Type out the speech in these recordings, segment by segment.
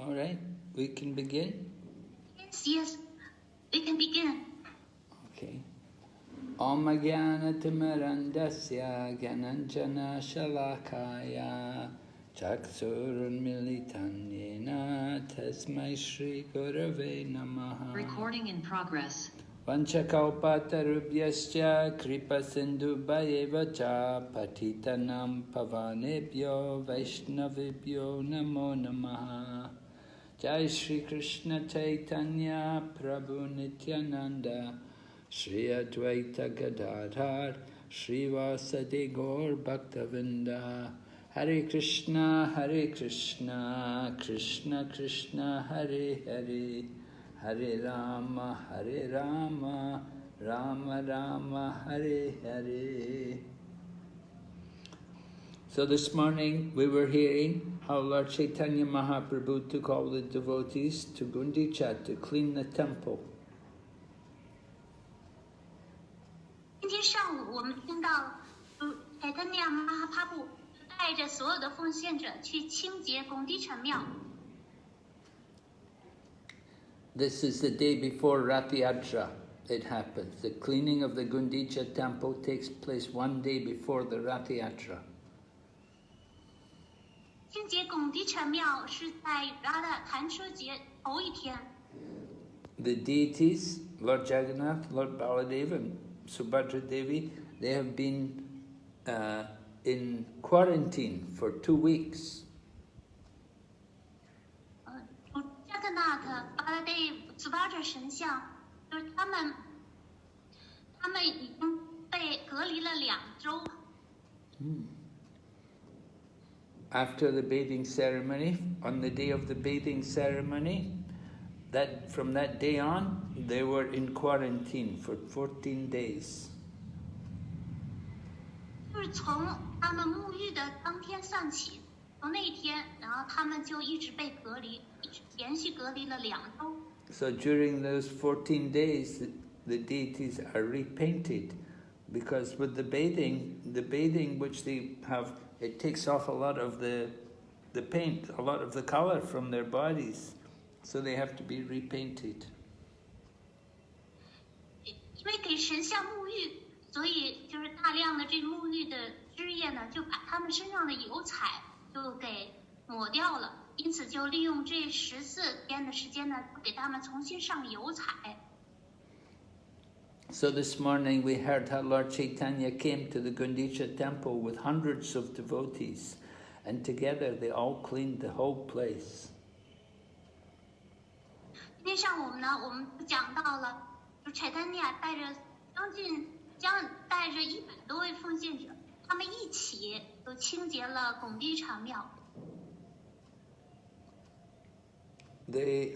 All right, we can begin? Yes, we can begin. Okay. Om Jnana-timirandasya Gyananjana Shalakaya Chaksurunmilitan Yena Tasmai Shri Gurave Namaha. Recording in progress. Vanchakaupatarubhyascha Kripa Sindhu Bhayevacha Patitanam Pavanebhyo Vaishnavibhyo Namo Namaha. Jai Shri Krishna Caitanya Prabhu Nityananda Shri Advaita Gadadhar Shri Vasadi Gaur Bhaktavinda. Hare Krishna Krishna Krishna Hare Hare, Hare Rama Rama Rama Hare Hare. So this morning we were hearing how Lord Chaitanya Mahaprabhu took all the devotees to Gundicha to clean the temple. 今天上午我们听到Caitanya Mahaprabhu 带着所有的奉献者去清洁拱地城庙。 This is the day before Rath Yatra. It happens. The cleaning of the Gundicha temple takes place one day before the Rath Yatra. 清洁拱地城庙是在拉的弹车节头一天。 The deities, Lord Jagannath, Lord Baladev and Subhadra Devi, they have been in quarantine for 2 weeks. 加格纳特、巴拉蒂、苏巴哲神像，就是他们已经被隔离了2周。 After the bathing ceremony, on the day of the bathing ceremony, from that day on, they were in quarantine for 14 days. 就是从他们沐浴的当天算起，从那一天，然后他们就一直被隔离，一直连续隔离了2周。 So during those 14 days, the deities are repainted, because with the bathing which they have, it takes off a lot of the paint, a lot of the color from their bodies, so they have to be repainted. 因为给神像沐浴，所以就是大量的这沐浴的汁液呢，就把他们身上的油彩就给抹掉了，因此就利用这14天的时间呢，给他们重新上油彩。 So this morning we heard how Lord Chaitanya came to the Gundicha temple with hundreds of devotees, and together they all cleaned the whole place. 今天上午呢，我们讲到了，就Caitanya带着100多位奉献者，他们一起都清洁了拱地场庙。 They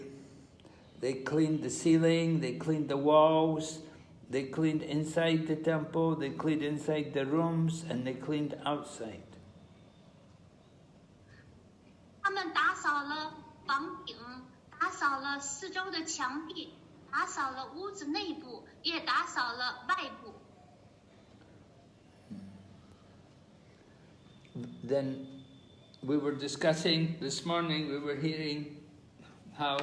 cleaned the ceiling, they cleaned the walls, they cleaned inside the temple, they cleaned inside the rooms, and they cleaned outside. 他们打扫了房顶，打扫了4周的墙壁，打扫了屋子内部，也打扫了外部。 Then we were discussing this morning, we were hearing how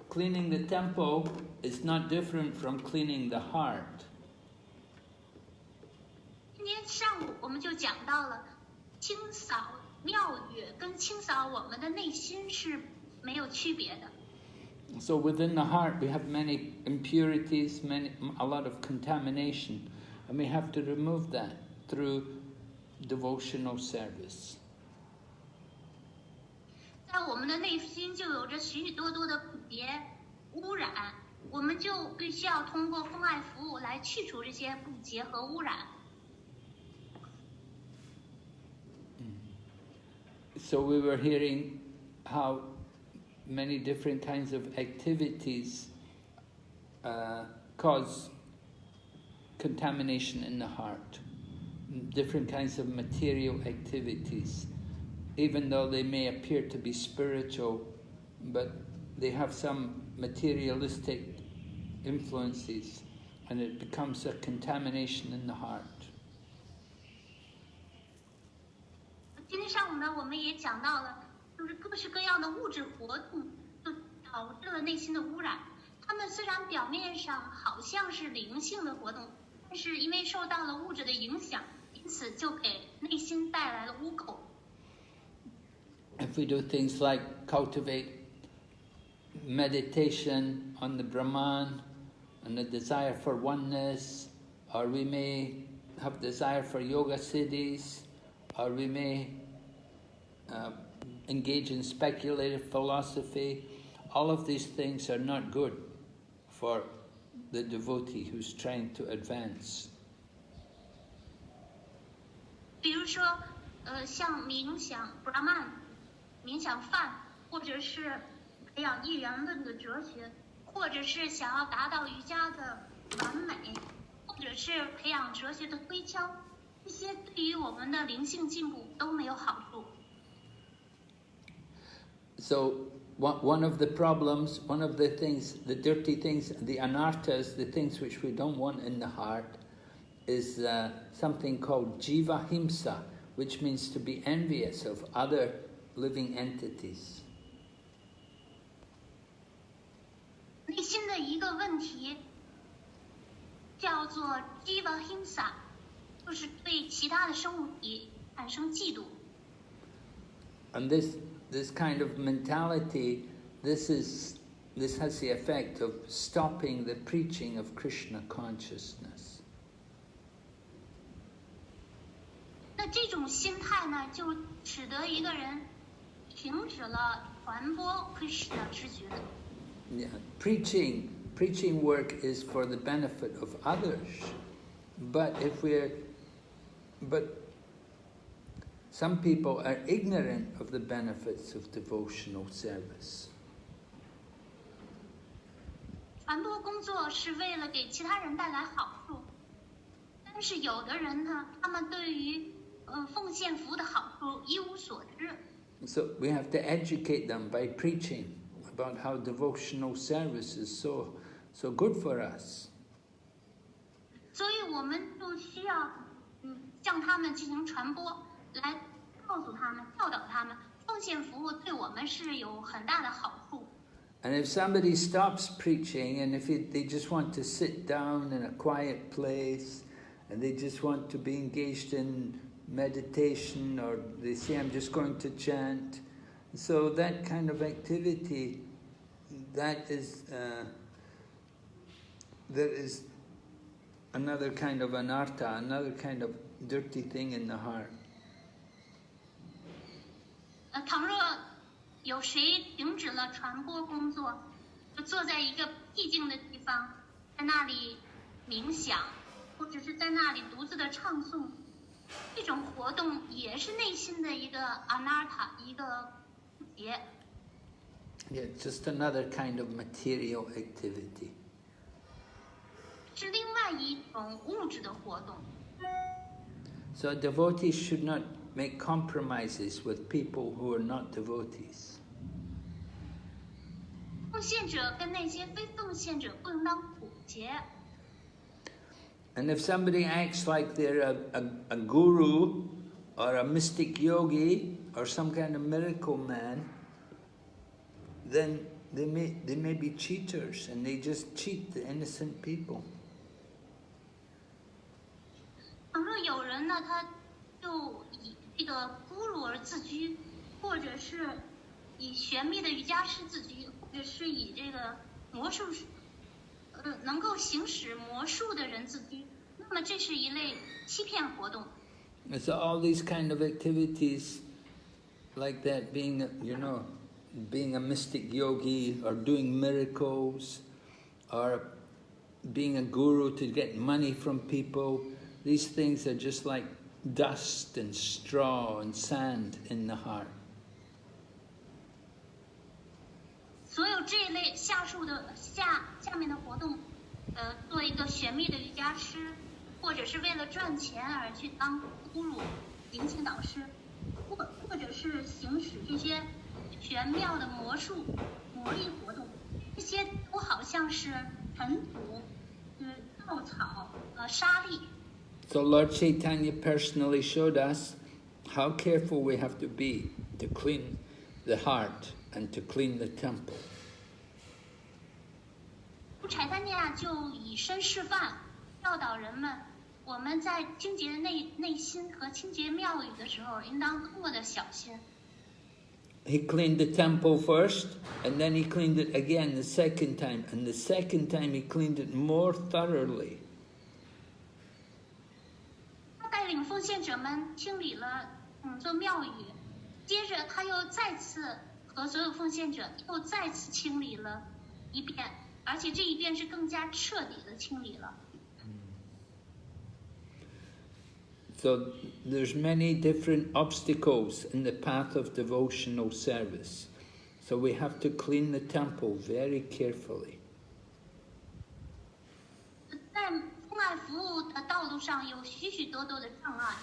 cleaning the temple is not different from cleaning the heart. 今天上午我们就讲到了，清扫庙宇跟清扫我们的内心是没有区别的。 So within the heart we have many impurities, a lot of contamination, and we have to remove that through devotional service. 在我们的内心就有着许许多多的不洁污染，我们就必须要通过奉爱服务来去除这些不洁和污染。 So we were hearing how many different kinds of activities cause contamination in the heart. Different kinds of material activities. Even though they may appear to be spiritual, but they have some materialistic influences, and it becomes a contamination in the heart. 今天上午呢，我们也讲到了，就是各式各样的物质活动，导致了内心的污染。他们虽然表面上好像是灵性的活动，但是因为受到了物质的影响，因此就给内心带来了污垢。If we do things like cultivate meditation on the Brahman and the desire for oneness, or we may have desire for yoga siddhis, or we may engage in speculative philosophy, all of these things are not good for the devotee who's trying to advance. 比如说，像冥想 Brahman、冥想梵，或者是培养一元论的哲学，或者是想要达到瑜伽的完美，或者是培养哲学的推敲，这些对于我们的灵性进步都没有好处。So one of the problems, one of the things, the dirty things, the anarthas, the things which we don't want in the heart, is something called jiva himsa, which means to be envious of other living entities. 内心的一个问题叫做 jiva himsa， 就是对其他的生物体产生嫉妒。And this kind of mentality, this has the effect of stopping the preaching of Krishna consciousness. 那这种心态呢，就使得一个人停止了传播 Krishna 知觉。Yeah, preaching work is for the benefit of others, but some people are ignorant of the benefits of devotional service. 传播工作是为了给其他人带来好处，但是有的人呢，他们对于奉献服务的好处一无所知。So we have to educate them by preaching about how devotional service is so good for us. 所以我们就需要向他们进行传播，来告诉他们、教导他们，奉献服务对我们是有很大的好处。And if somebody stops preaching and if they just want to sit down in a quiet place and they just want to be engaged in meditation, or they say, I'm just going to chant, so that kind of activity, that is another kind of anartha, another kind of dirty thing in the heart. 倘若有谁停止了传播工作，就坐在一个僻静的地方，在那里冥想，或者是在那里独自的唱诵，这种活动也是内心的一个 anartha， 一个不洁。Yeah, just another kind of material activity. 是另外一种物质的活动。So devotees should not make compromises with people who are not devotees. 奉献者跟那些非奉献者不应当妥协。And if somebody acts like they're a guru or a mystic yogi or some kind of miracle man, then they may be cheaters and they just cheat the innocent people. 倘若有人呢，他就以这个孤儒而自居，或者是以玄秘的瑜伽师自居，或者是以这个魔术师，能够行使魔术的人自居，那么这是一类欺骗活动。So all these kind of activities like that, being a mystic yogi or doing miracles or being a guru to get money from people, these things are just like dust and straw and sand in the heart. 所有这一类下面的活动，做一个玄秘的瑜伽师，或者是为了赚钱而去当孤儒、灵性导师，或者是行使这些玄妙的魔术、魔力活动，这些都好像是尘土、稻草、沙粒。So Lord Caitanya personally showed us how careful we have to be to clean the heart and to clean the temple. 主柴丹尼亚就以身示范，教导人们，我们在清洁内心和清洁庙宇的时候，应当多么的小心。He cleaned the temple first, and then he cleaned it again the second time, and the second time he cleaned it more thoroughly. 他带领奉献者们清理了座庙宇，接着他又再次和所有奉献者又再次清理了一遍，而且这一遍是更加彻底的清理了。So there's many different obstacles in the path of devotional service. So we have to clean the temple very carefully. 在奉爱服务的道路上有许许多多的障碍，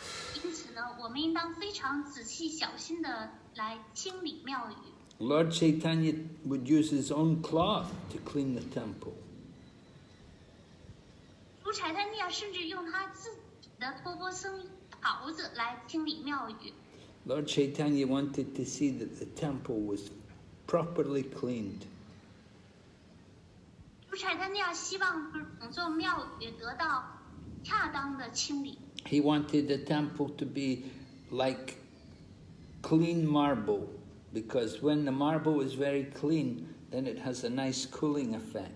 因此呢，我们应当非常仔细小心的来清理庙宇。Lord Caitanya would use his own cloth to clean the temple. 主柴丹尼亚甚至用他自己的托钵僧袍子来清理庙宇。Lord Caitanya wanted to see that the temple was properly cleaned. 主柴丹尼亚希望整座庙宇得到恰当的清理。He wanted the temple to be like clean marble, because when the marble is very clean, then it has a nice cooling effect.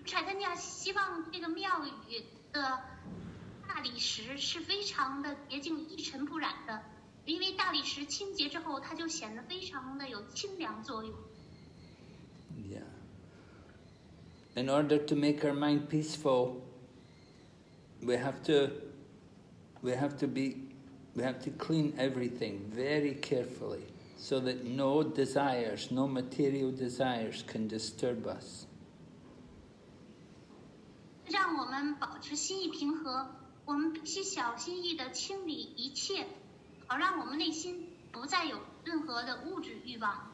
柴丹尼亚希望这个庙宇的大理石是非常的洁净、一尘不染的，因为大理石清洁之后，它就显得非常的有清凉作用。Yeah. In order to make our mind peaceful, we have to clean everything very carefully, so that no desires, no material desires can disturb us. 让我们保持心意平和，我们必须小心翼翼地清理一切，好让我们内心不再有任何的物质欲望。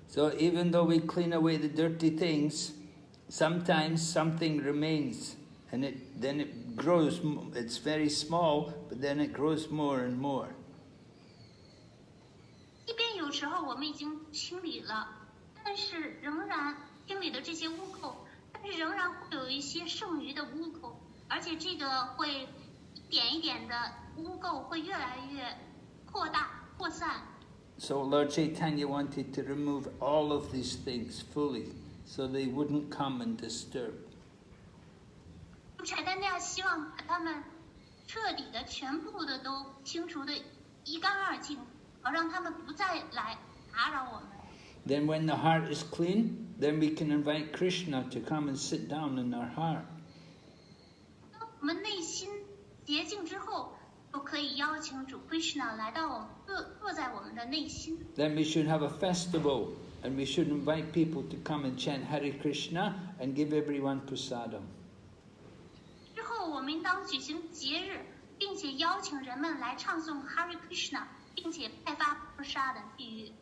So even though we clean away the dirty things, sometimes something remains, and then it grows. It's very small, but then it grows more and more. 即便有时候我们已经清理了，但是仍然清理的这些污垢，但是仍然会有一些剩余的污垢，而且这个会一点一点的污垢会越来越扩大、扩散。So Lord Caitanya wanted to remove all of these things fully, so they wouldn't come and disturb. 柴丹尼亚希望把它们彻底的、全部的都清除的一干二净，好让他们不再来打扰我们。Then when the heart is clean, then we can invite Krishna to come and sit down in our heart. 当我们内心洁净之后，就可以邀请主 Krishna 来到我们坐在我们的内心。Then we should have a festival, and we should invite people to come and chant Hare Krishna and give everyone prasadam. 之后我们应当举行节日，并且邀请人们来唱诵 Hare Krishna， 并且派发菩萨的地狱。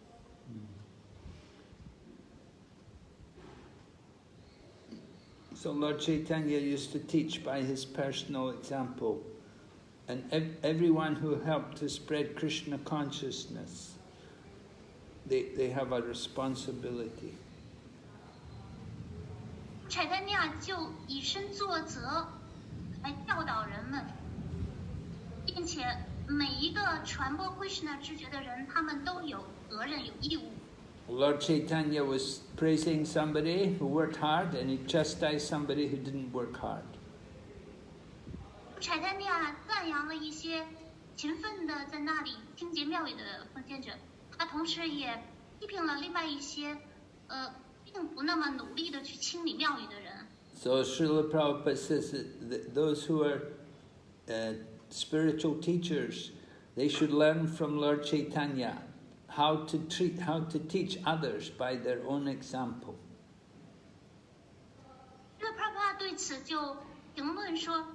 So Lord Caitanya used to teach by his personal example, and everyone who helped to spread Krishna consciousness, they have a responsibility. 柴丹尼亚就以身作则，来教导人们，并且每一个传播 Krishna 知觉的人，他们都有责任、有义务。Lord Caitanya was praising somebody who worked hard, and he chastised somebody who didn't work hard. 柴丹尼亚赞扬了一些勤奋的在那里清洁庙宇的奉献者，他同时也批评了另外一些并不那么努力的去清理庙宇的人。So Srila Prabhupada says that those who are spiritual teachers, they should learn from Lord Caitanya how to teach others by their own example. 这个 Prabhupada 对此就评论说，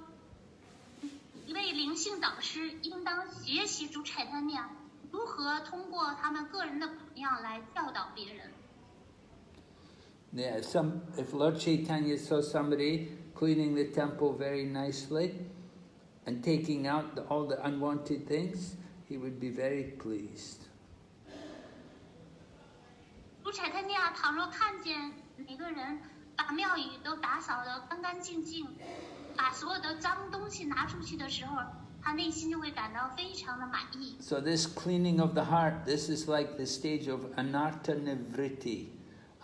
一位灵性导师应当学习主柴丹尼亚如何通过他们个人的榜样来教导别人。Yeah, if Lord Caitanya saw somebody cleaning the temple very nicely and taking out all the unwanted things, he would be very pleased. 主彩他那倘若看见每个人把庙宇都打扫得干干净净，把所有的脏东西拿出去的时候，他内心就会感到非常的满意。So this cleaning of the heart, this is like the stage of anartha nivriti.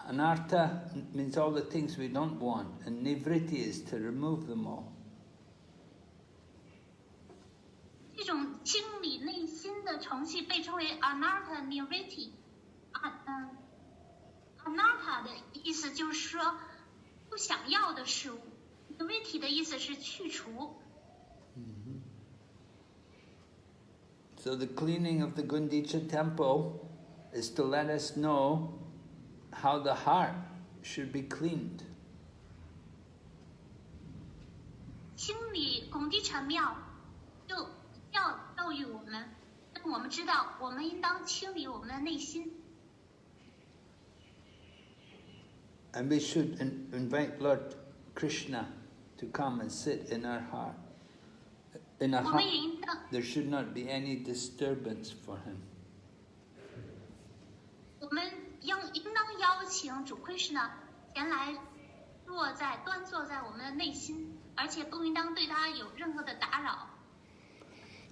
Anartha means all the things we don't want, and nivriti is to remove them all. 这种清理内心的程序被称为 anartha nivriti。anartha 的意思就是说不想要的事物 ，nivriti 的意思是去除。So the cleaning of the Gundicha temple is to let us know how the heart should be cleaned. 清理拱地禅庙，就要教育我们，让我们知道我们应当清理我们的内心。And we should invite Lord Krishna to come and sit in our heart. In our heart, there should not be any disturbance for him. 我们应当邀请主Krishna前来端坐在我们的内心，而且不应当对他有任何的打扰。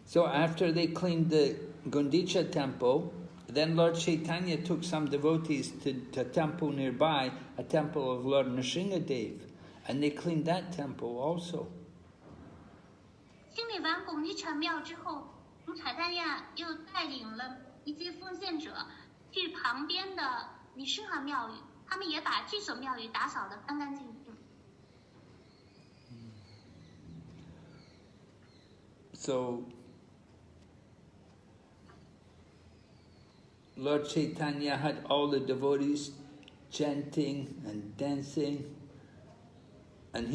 So after they cleaned the Gundicha temple, then Lord Caitanya took some devotees to a temple nearby, a temple of Lord Nrsingadev, and they cleaned that temple also. 清理完拱地禅庙之后，主彩丹亚又带领了一些奉献者去旁边的尼什哈庙宇，他们也把这所庙宇打扫得干干净净。So Lord Caitanya had all the devotees chanting and dancing, and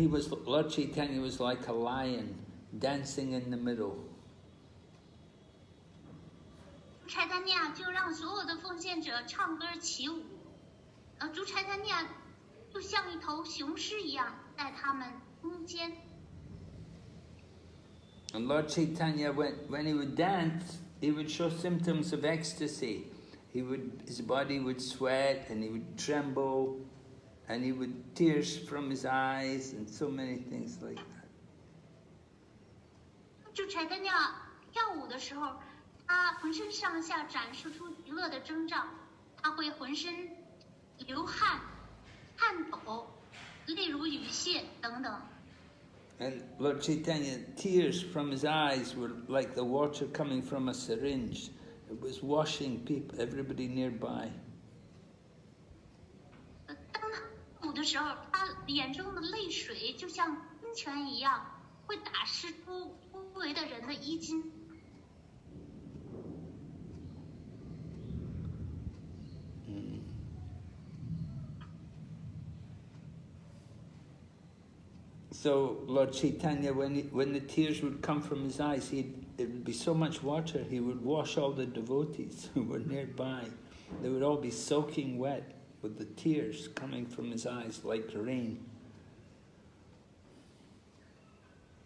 Lord Caitanya was like a lion dancing in the middle. 主柴丹尼亚就让所有的奉献者唱歌起舞，主柴丹尼亚就像一头雄狮一样在他们中间。And Lord Caitanya, when he would dance, he would show symptoms of ecstasy. His body would sweat, and he would tremble, and he would tears from his eyes, and so many things like that. 主柴丹尼亚跳舞的时候，他浑身上下展示出极乐的征兆，他会浑身流汗、颤抖、泪如雨泻等等。And Lord Caitanya, tears from his eyes were like the water coming from a syringe. It was washing people, everybody nearby. 当他舞的时候，他眼中的泪水就像喷泉一样，会打湿周围的人的衣襟。So Lord Caitanya, when the tears would come from his eyes, it would be so much water, he would wash all the devotees who were nearby. They would all be soaking wet with the tears coming from his eyes like rain.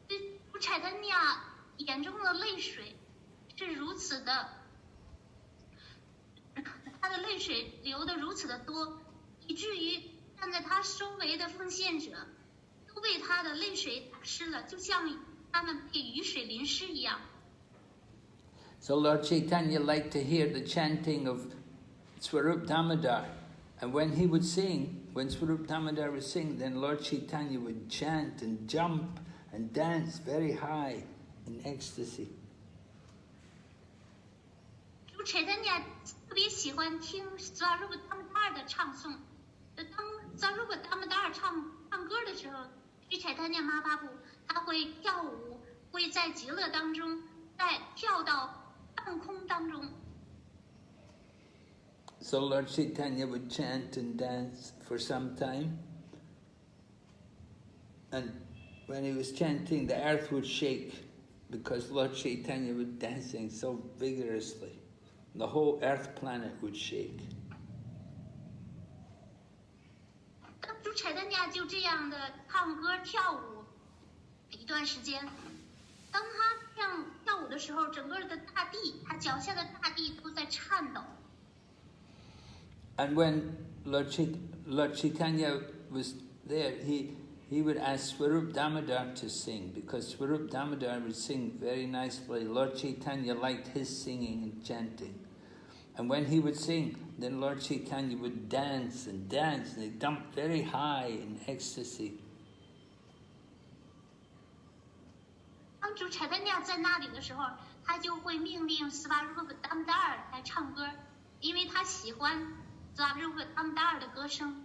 主柴丹尼亚眼中的泪水是如此的，他的泪水流得如此的多，以至于站在他周围的奉献者都被他的泪水打湿了，就像他们被雨水淋湿一样。So Lord Caitanya liked to hear the chanting of Swarup Damodar. And when he would sing, when Swarup Damodar would sing, then Lord Caitanya would chant and jump and dance very high in ecstasy. 主柴丹尼亚特别喜欢听 Swarup Damodar 的唱诵。当 Swarup Damodar 唱歌的时候，主柴丹尼亚玛巴布他会跳舞，会在极乐当中，再跳到半空当中。So Lord Caitanya would chant and dance for some time. And when he was chanting, the earth would shake because Lord Caitanya was dancing so vigorously. The whole earth planet would shake. 主柴丹尼亚就这样的唱歌跳舞一段时间。当他跳舞的时候，整个的大地，他脚下的大地都在颤抖。And when Lord Chaitanya was there, he would ask Swarup Damodar to sing, because Swarup Damodar would sing very nicely. Lord Chaitanya liked his singing and chanting. And when he would sing, then Lord Chaitanya would dance, and they jumped very high in ecstasy. 当主 Chaitanya 在那里的时候，他就会命令 Swarupa Damodar 来唱歌，因为他喜欢 Swarupa Damodar 的歌声。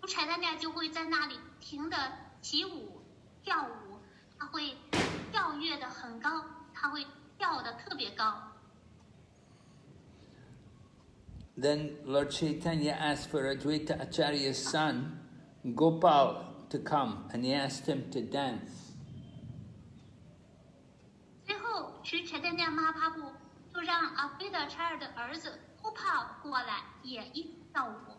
主 Chaitanya 就会在那里停地起舞、跳舞，他会跳跃得很高，他会跳得特别高。 Then Lord Chaitanya asked for Advaita Acharya's son, Gopal, to come, and he asked him to dance. 最后，去 Chaitanya Mahaprabhu 就让 Advaita Acharya 的儿子 Gopal 过来，也一起跳舞。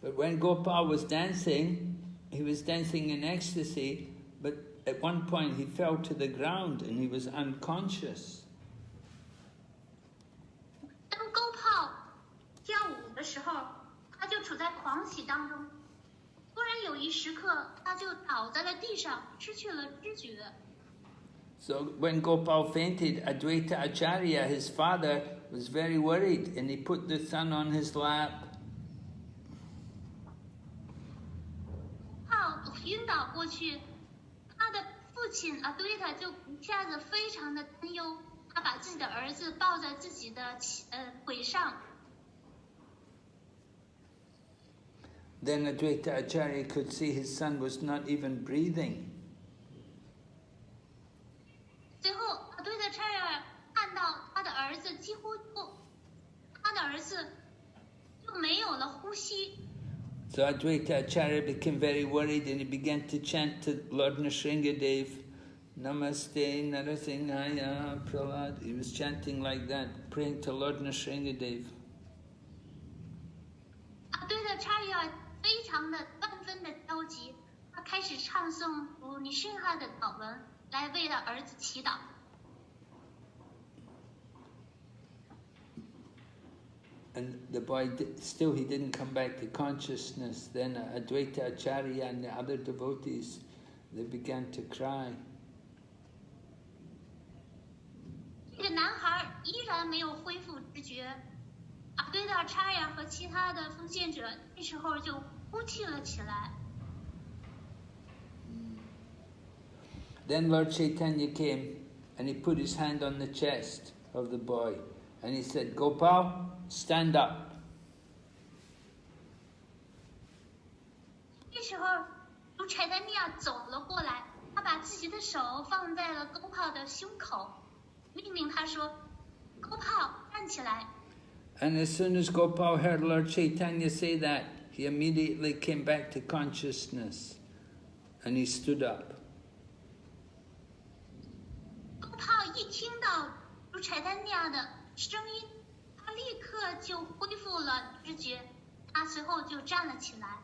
But when Gopal was dancing, he was dancing in ecstasy, but at one point he fell to the ground and he was unconscious. 当 Gopal 跳舞的时候，他就处在狂喜当中。突然有一时刻，他就倒在了地上，失去了知觉。 So when Gopal fainted, Advaita Acharya, his father, was very worried, and he put the son on his lap. 晕倒过去，他的父亲Advaita就一下子非常的担忧，他把自己的儿子抱在自己的腿上。 Then Advaita Acharya could see his son was not even breathing. 最后Advaita Acharya 看到他的儿子就没有了呼吸。 So Advaita Acharya became very worried, and he began to chant to Lord Nrsingadev, Namaste Narasimhaya Prahlad. He was chanting like that, praying to Lord Nrsingadev. Advaita Acharya 非常的万分的焦急，他开始唱诵如尼辛哈的祷文，来为了儿子祈祷。 And the boy, still he didn't come back to consciousness. Then Advaita Acharya and the other devotees, they began to cry. 这个男孩依然没有恢复知觉，Advaita Acharya和其他的奉献者这时候就哭泣了起来。 Then Lord Chaitanya came and he put his hand on the chest of the boy and he said, Gopal, stand up. 这时候，主 Chaitanya 走了过来，他把自己的手放在了 Gopal 的胸口，命令他说 ：“Gopal，站起来。” And as soon as Gopal heard Lord Chaitanya say that, he immediately came back to consciousness and he stood up. Gopal 一听到主 Chaitanya 的声音，他立刻就恢复了知觉，他随后就站了起来。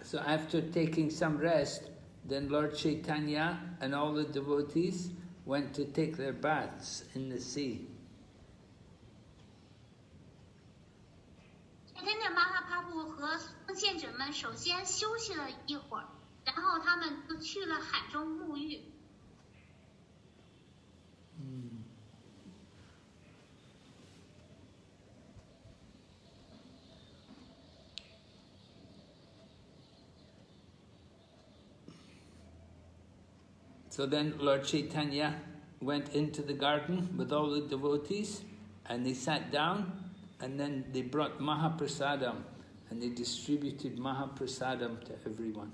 So after taking some rest, then Lord Chaitanya and all the devotees went to take their baths in the sea. Caitanya Mahaprabhu 和奉献者们首先休息了一会儿，然后他们就去了海中沐浴。So then Lord Chaitanya went into the garden with all the devotees and they sat down and then they brought Mahaprasadam and they distributed Mahaprasadam to everyone.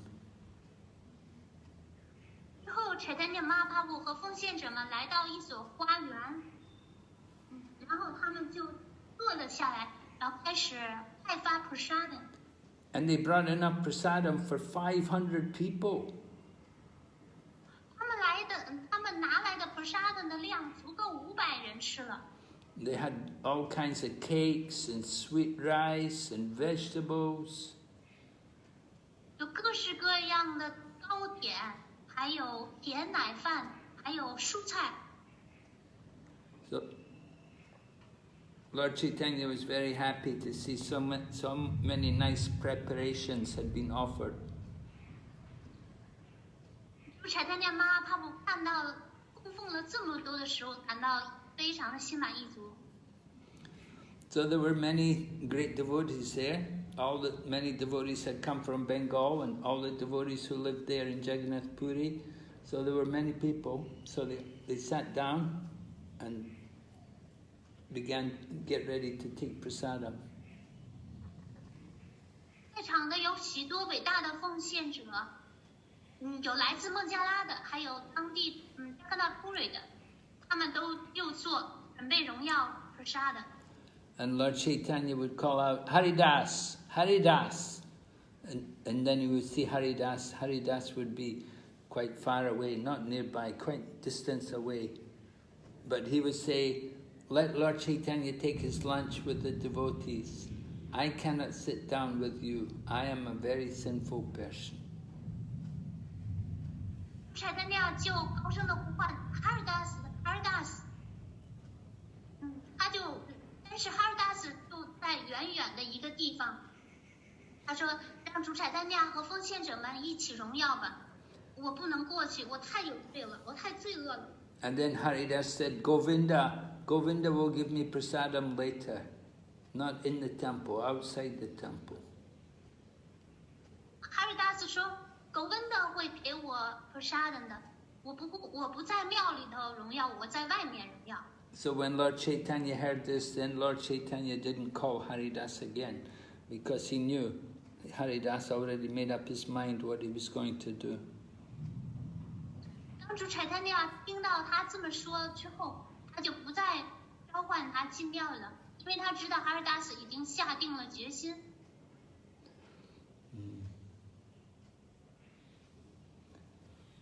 之后 Caitanya Mahaprabhu 和奉献者们来到一所花园，然后他们就坐了下来，然后开始派发 prasadam。 And they brought enough prasadam for 500 people. 他们拿来的 prasadam 的量足够500人吃了。 They had all kinds of cakes and sweet rice and vegetables. 有各式各样的糕点，还有甜奶饭，还有蔬菜。So Lord Caitanya was very happy to see so many nice preparations had been offered. 主柴丹念玛帕布看到供奉了这么多的食物，感到非常的心满意足。So there were many great devotees there. Many devotees had come from Bengal, and all the devotees who lived there in Jagannath Puri. So there were many people. So they sat down and began to get ready to take prasadam. 在场的有许多伟大的奉献者，有来自孟加拉的，还有当地加格纳普瑞的，他们都就做准备荣耀 prasada。 And Lord Caitanya would call out, Haridas, Haridas. And then you would see Haridas. Haridas would be quite far away, not nearby, quite distance away. But he would say, let Lord Caitanya take his lunch with the devotees. I cannot sit down with you. I am a very sinful person. 柴丹尼就高声的呼唤哈尔达斯，哈尔达斯。但是哈尔达斯就在远远的一个地方。他说：“让主柴丹尼和奉献者们一起荣耀吧，我不能过去，我太有罪了，我太罪恶了。” And then Haridas said, Govinda will give me prasadam later, not in the temple, outside the temple. 哈尔达斯说 ：“Govinda 会给我 prasadam 的，我不在庙里头荣耀，我在外面荣耀。” So when Lord Caitanya heard this, then Lord Caitanya didn't call Haridas again, because he knew Haridas already made up his mind what he was going to do. 当主柴丹尼听到他这么说之后，他就不再召唤他进庙了，因为他知道哈尔达斯已经下定了决心。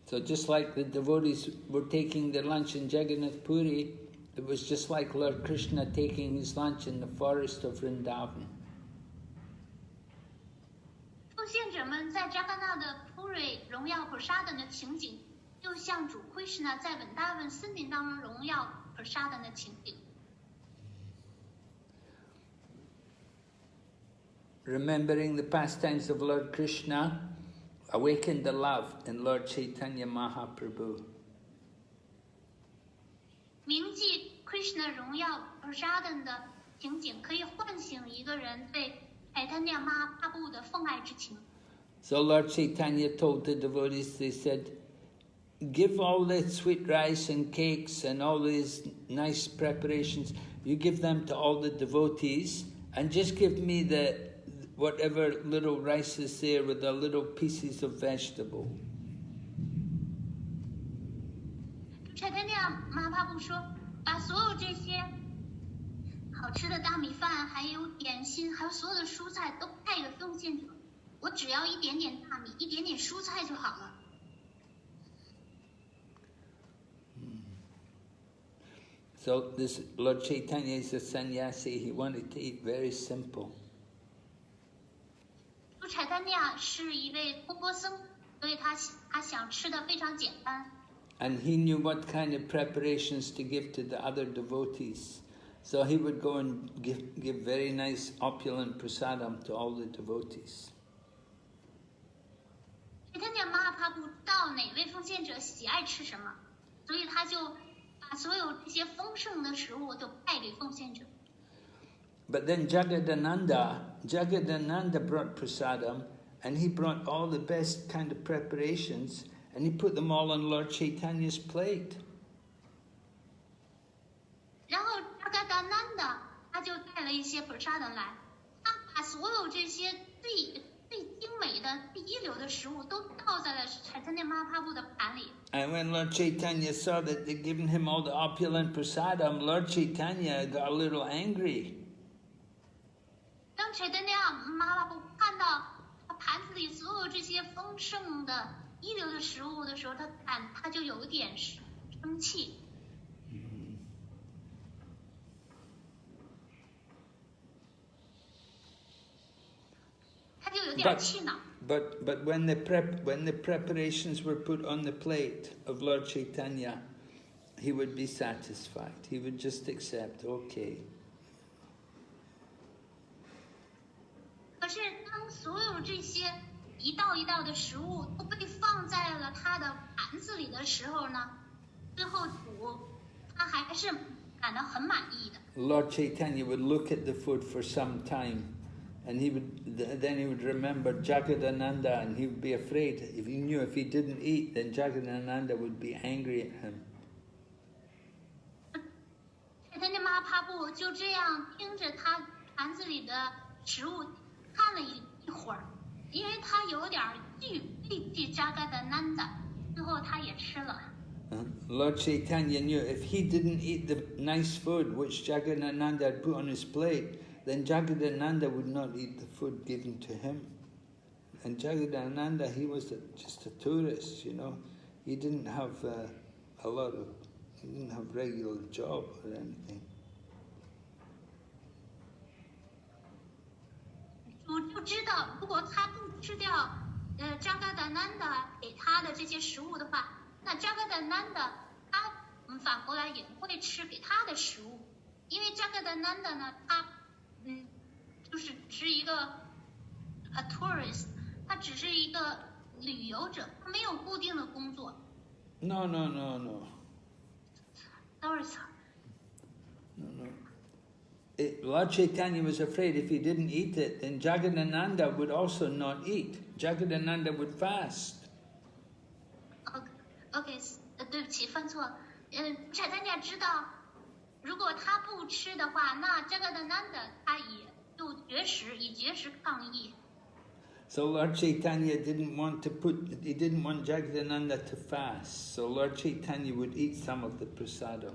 So just like the devotees were taking their lunch in Jagannath Puri, it was just like Lord Krishna taking his lunch in the forest of Vrindavan. 奉献者们在扎嘎纳的普瑞荣耀普沙等的情景，就像主 Krishna 在稳达文森林当中荣耀普沙等的情景。Remembering the pastimes of Lord Krishna awakened the love in Lord Caitanya Mahaprabhu. 铭记 Krishna 荣耀 Prasadam 的情景，可以唤醒一个人对 Caitanya Mahaprabhu 的奉爱之情。So Lord Caitanya told the devotees, they said, give all the sweet rice and cakes and all these nice preparations, you give them to all the devotees, and just give me whatever little rice is there with the little pieces of vegetable. Caitanya Mahaprabhu 说，把所有这些好吃的大米饭，还有点心，还有所有的蔬菜都派给奉献者，我只要一点点大米，一点点蔬菜就好了。So this Lord Caitanya is a sannyasi. He wanted to eat very simple. 主柴丹尼是一位托钵僧，所以他想吃的非常简单。And he knew what kind of preparations to give to the other devotees. So he would go and give very nice opulent prasadam to all the devotees. 柴丹尼Mahaprabhu知道哪位奉献者喜爱吃什么，所以他就把所有这些丰盛的食物都派给奉献者。But then Jagadananda brought prasadam, and he brought all the best kind of preparations, and he put them all on Lord Chaitanya's plate. 然后Jagadananda他就带了一些 prasadam 来，他把所有这些最精美的第一流的食物都倒在了Chaitanya Mahaprabhu 的盘里。And when Lord Chaitanya saw that they'd given him all the opulent prasadam, Lord Chaitanya got a little angry. 当Chaitanya Mahaprabhu 看到他盘子里所有这些丰盛的一流的食物的时候，他就有点生气。他就有有点气恼。But when the preparations were put on the plate of Lord Caitanya, he would be satisfied. He would just accept, okay. 可是当所有这些一道一道的食物都被放在了他的盘子里的时候呢，最后主他还是感到很满意的。Lord Caitanya would look at the food for some time, and then he would remember Jagadananda, and he would be afraid. If he knew if he didn't eat, then Jagadananda would be angry at him. 他的玛帕布就这样盯着他盘子里的食物看了一会儿，因为他有点畏惧扎嘎的南达，最后他也吃了。Lord Caitanya knew if he didn't eat the nice food which Jagadananda had put on his plate, then Jagadananda would not eat the food given to him. And Jagadananda, he was just a tourist, you know. He didn't have he didn't have regular job or anything. 主就知道，如果他不吃掉扎嘎达南达给他的这些食物的话，那扎嘎达南达他反过来也会吃给他的食物，因为扎嘎达南达呢，他就是是一个tourist， 他只是一个旅游者，他没有固定的工作。No. Sorry, sir. No. Lord Caitanya was afraid if he didn't eat it, then Jagadananda would also not eat. Jagadananda would fast. OK， 对不起，犯错。柴丹家知道，如果他不吃的话，那这个的男的他也就绝食，以绝食抗议。So Lord Caitanya didn't want Jagadananda to fast. So Lord Caitanya would eat some of the prasadam.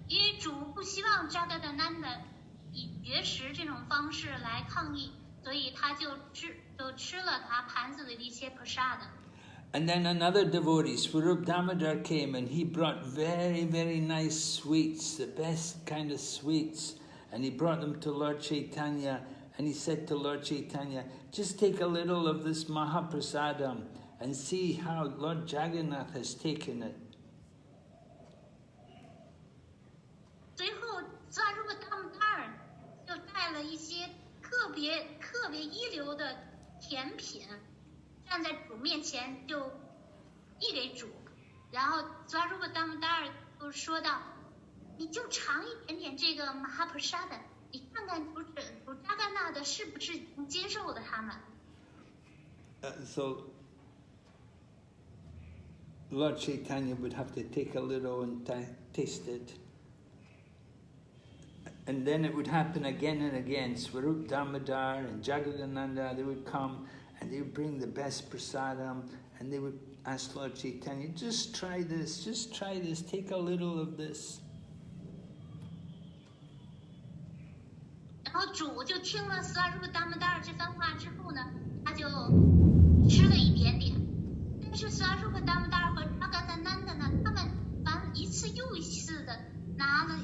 因为主不希望扎嘎的男的以绝食这种方式来抗议，所以他就吃了他盘子里的一些 prasada。 And then another devotee, Swarup Damodar, came and he brought very, very nice sweets, the best kind of sweets. And he brought them to Lord Caitanya and he said to Lord Caitanya, just take a little of this Mahaprasadam and see how Lord Jagannath has taken it. 随后抓住个大木袋儿，就带了一些特别一流的甜品，站在主面前就递给主，然后抓住个大木袋儿就说道：“你就尝一点点这个马哈普沙的，你看看主扎干纳的是不是接受了他们。” So Lord Caitanya would have to take a little and taste it. And then it would happen again and again. Swarup Damodar and Jagadananda, they would come and they would bring the best prasadam and they would ask Lord Caitanya, just try this, take a little of this. 然后主就听了Swarup Damodar这番话之后呢，他就吃了一点点。但是Swarup Damodar和Jagadananda呢，他们反一次又一次的拿了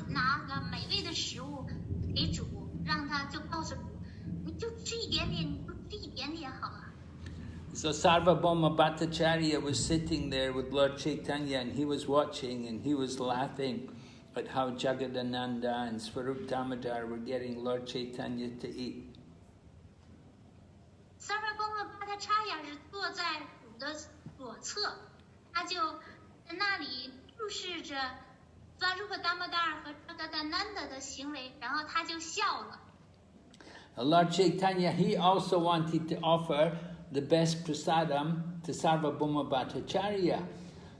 美味的食物给主，让他就告诉主，你就吃一点点，你就吃一点点好了。So Sarvabhauma Bhattacharya was sitting there with Lord Caitanya and he was watching and he was laughing at how Jagadananda and Swarup Damodar were getting Lord Caitanya to eat. Sarvabhauma Bhattacharya 是坐在主的左侧，他就在那里注视着Swarupa Damodar 和Jagadananda 的行为，然后他就笑了。Lord Caitanya, he also wanted to offer the best prasadam to Sarvabhauma Bhattacharya.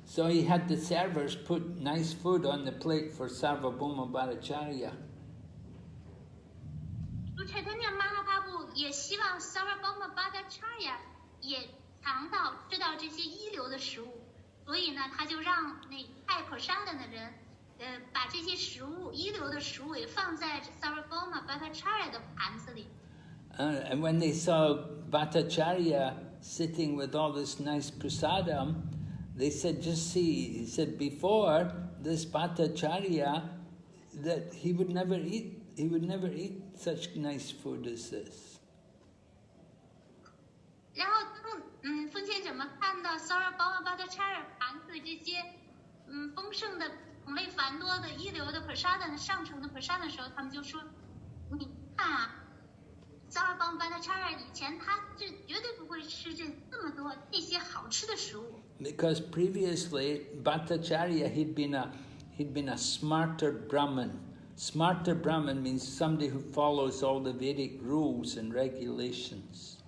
So he had the servers put nice food on the plate for Sarvabhauma Bhattacharya. 主Chaitanya Mahaprabhu 也希望 Sarvabhauma Bhattacharya 也吃到这些一流的食物，所以呢，他就让那派 prasadam 的人。把这些食物一流的食物也放在 Sarvabhauma Bhattacharya 的盘子里。And when they saw Bhattacharya sitting with all this nice prasadam, they said, just see, he said, before this Bhattacharya, that he would never eat such nice food as this. Sarvabhauma Bhattacharya 盘对这些丰盛的种类繁多的一流的 prasada 上乘的 prasada 的时候，他们就说，你看啊。Sarvabhauma Bhattacharya 以前他是绝对不会吃这么多这些好吃的食物。Because previously Bhattacharya he'd been a smarter Brahmin. Smarter Brahmin means somebody who follows all the Vedic rules and regulations.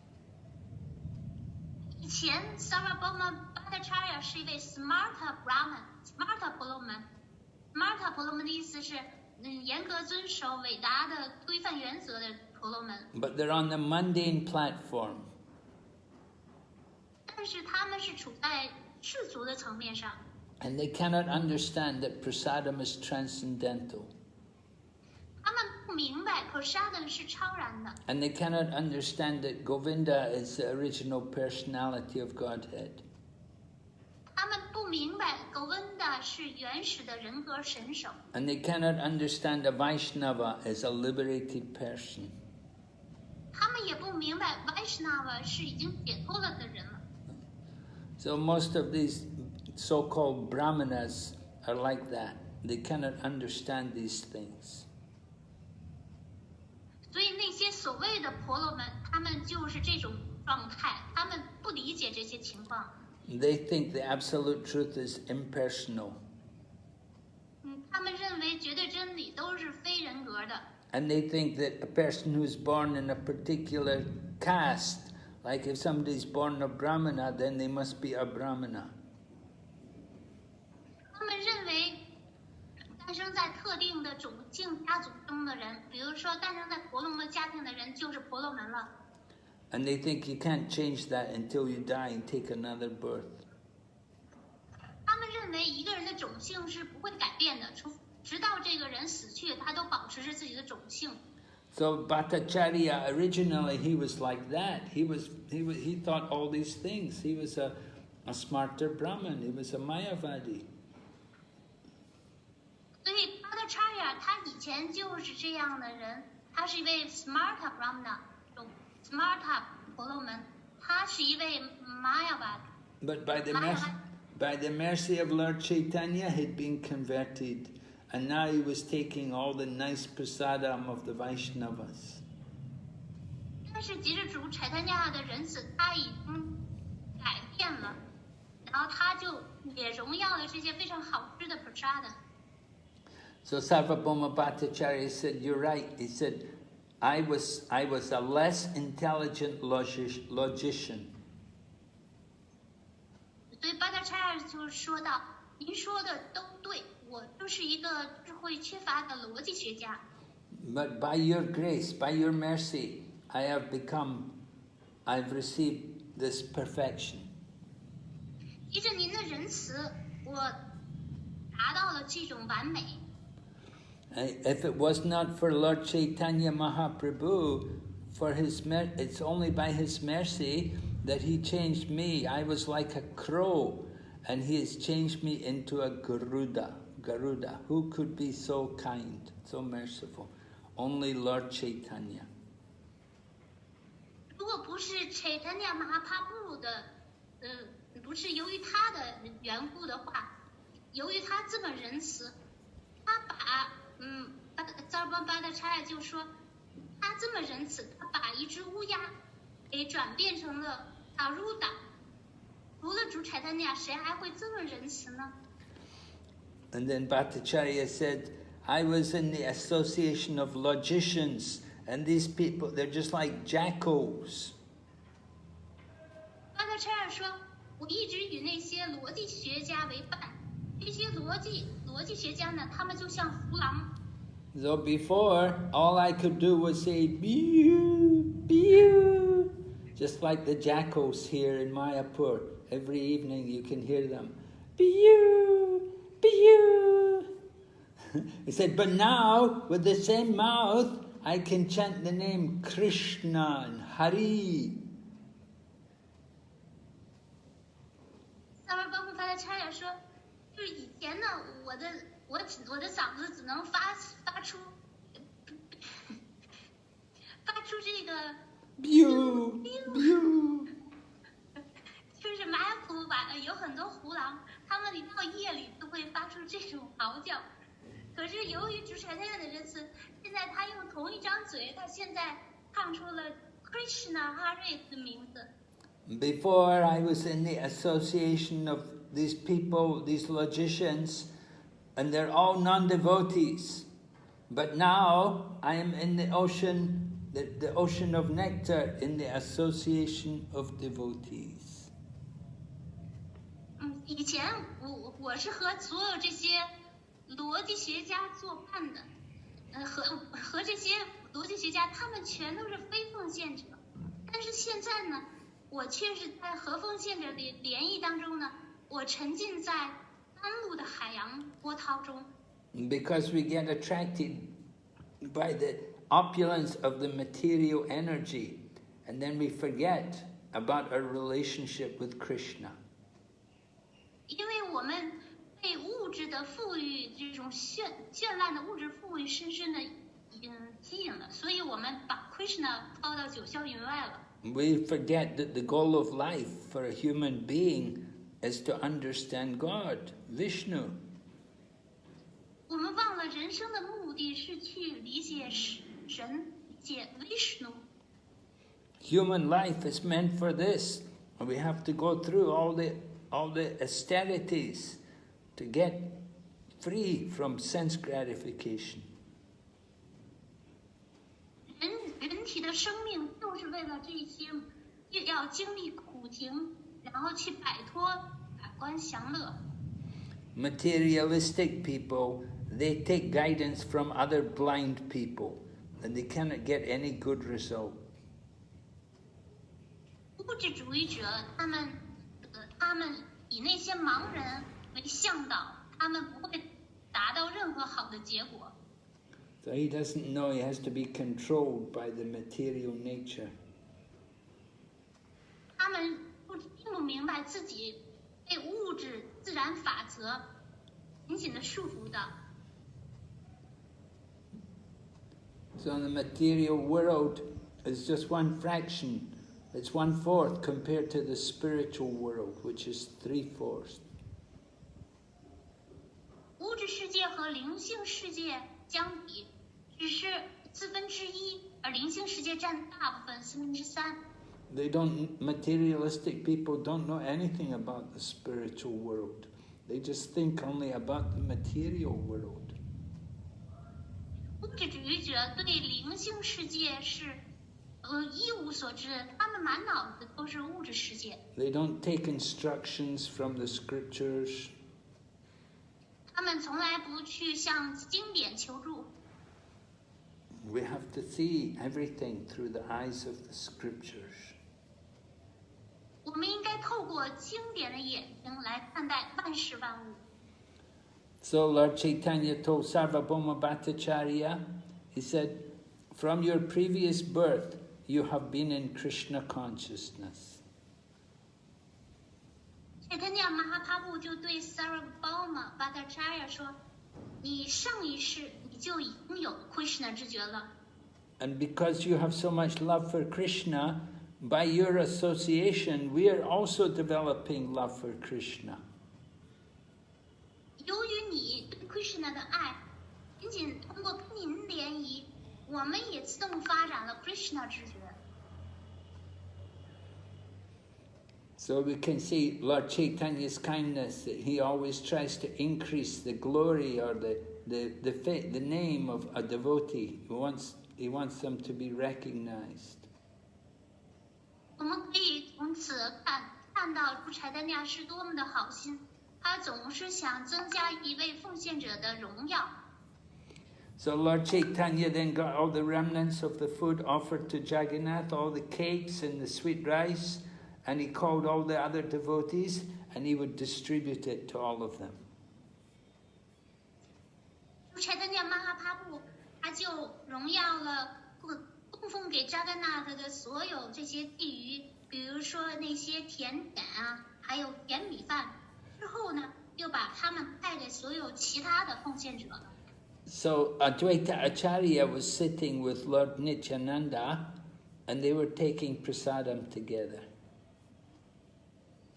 以前 Sarvabhauma Bhattacharya 是一位 smarter Brahmin，smarter Brahmin。smarter Brahmin 的意思是严格遵守伟大的规范原则的。But they're on the mundane platform. 但是他们是处在世俗的层面上。And they cannot understand that prasadam is transcendental. 他们不明白 prasadam 是超然的。And they cannot understand that Govinda is the original personality of Godhead. 他们不明白 Govinda 是原始的人格神手。And they cannot understand a Vaishnava as a liberated person. 他们也不明白 Vaishnava 是已经解脱了的人了。So most of these so-called brahmanas are like that. They cannot understand these things. 所以那些所谓的婆罗门，他们就是这种状态，他们不理解这些情况。They think the absolute truth is impersonal. 他们认为绝对真理都是非人格的。And they think that a person who's born in a particular caste, like if somebody's born a Brahmana, then they must be a Brahmana. 他们认为诞生在特定的种姓家族中的人，比如说诞生在婆罗门家庭的人就是婆罗门了。And they think you can't change that until you die and take another birth. 他们认为一个人的种姓是不会改变的，直到这个人死去，他都保持着自己的种姓。So Bhattacharya originally he was like that. He thought all these things. He was a smarter Brahmin. He was a Mayavadi. 所以 Bhattacharya 他以前就是这样的人，他是一位 smarter Brahmana，smarter 婆罗门，他是一位 Mayavadi。 But by the mercy of Lord Caitanya, he'd been converted. And now he was taking all the nice prasadam of the Vaishnavas. 但是藉着主Caitanya的仁慈，他已经改变了，然后他就也荣耀了这些非常好吃的 prasada。 So Sarvabhauma Bhattacharya said, "You're right." He said, "I was a less intelligent logician." 所以 Bhattacharya 就说到：“您说的都对。” 我就是一个智慧缺乏的逻辑学家。But by your grace, by your mercy, I've received this perfection. 依着您的仁慈，我达到了这种完美。If it was not for Lord Caitanya Mahaprabhu, it's only by his mercy that he changed me. I was like a crow, and he has changed me into a Garuda. Who could be so kind, so merciful? Only Lord Caitanya. 如果不是 Caitanya Mahaprabhu 的，不是由于他的缘故的话，由于他这么仁慈，他把Sarvabhauma Bhattacharya 就说，他这么仁慈，他把一只乌鸦给转变成了 Garuda。除了主 Caitanya， 谁还会这么仁慈呢？ And then Bhattacharya said, I was in the association of logicians, and these people, they're just like jackals. Bhattacharya 说，我一直与那些逻辑学家为伴，这些逻辑学家呢，他们就像胡狼。So before, all I could do was say, "Biu, biu," just like the jackals here in Mayapur. Every evening you can hear them, "Biu, biu." He said, but now, with the same mouth, I can chant the name Krishna and Hari. Sarvabhauma Bhattacharya 说，就是以前呢，我的嗓子只能发出这个 biu biu，就是马普把由于主产那的仁慈，现在他用同一张嘴，他现在唱出了 Krishna Hare 的名字。Before I was in the association of these people, these logicians, and they're all non-devotees. But now I am in the ocean, the ocean of nectar, in the association of devotees. 以前我是和所有这些逻辑学家作伴的，和这些逻辑学家，他们全都是非奉献者。但是现在呢，我却是在和奉献者的联谊当中呢，我沉浸在甘露的海洋波涛中。Because we get attracted by the opulence of the material energy, and then we forget about our relationship with Krishna. 因为我们被物质的富裕，这种绚烂的物质富裕深深的吸引了，所以我们把 Krishna 抛到九霄云外了。We forget that the goal of life for a human being is to understand God, Vishnu. 我们忘了人生的目的是去理解神，理解 Vishnu。Human life is meant for this. We have to go through all the austerities to get free from sense gratification. 人体的生命就是为了这些，要经历苦情，然后去摆脱感官享乐。Materialistic people, they take guidance from other blind people, and they cannot get any good result. 物质主义者，他们以那些盲人为向导，他们不会达到任何好的结果。So he doesn't know he has to be controlled by the material nature. 他们并不明白自己被物质自然法则紧紧的束缚的。So the material world is just one fraction. It's 1/4 compared to the spiritual world, which is 3/4. 物质世界和灵性世界相比，只是1/4，而灵性世界占大部分3/3。Materialistic people don't know anything about the spiritual world. They just think only about the material world. 物质主义者对灵性世界是一无所知，他们满脑子都是物质世界。They don't take instructions from the scriptures. 他们从来不去向经典求助。We have to see everything through the eyes of the scriptures. 我们应该透过经典的眼睛来看待万事万物。So Lord Caitanya told Sarvabhauma Bhattacharya, he said, from your previous birth, you have been in Krishna consciousness. Caitanya Mahaprabhu 就对 Sarvabhauma Bhattacharya 说，你上一世你就已经有 Krishna 知觉了。And because you have so much love for Krishna, by your association, we are also developing love for Krishna. 由于你对 Krishna 的爱，仅仅通过跟您联谊，我们也自动发展了 Krishna 知觉。So we can see Lord Chaitanya's kindness, that he always tries to increase the glory or the name of a devotee. He wants them to be recognized. 我们可以从此看到主柴丹尼是多么的好心，他总是想增加一位奉献者的荣耀。So Lord Chaitanya then got all the remnants of the food offered to Jagannath, all the cakes and the sweet rice, and he called all the other devotees, and he would distribute it to all of them. 主柴丹尼玛哈帕布，他就荣耀了供奉给扎甘纳特的所有这些地鱼，比如说那些甜点啊，还有甜米饭。之后呢，又把他们派给所有其他的奉献者。So Advaita Acharya was sitting with Lord Nityananda, and they were taking prasadam together.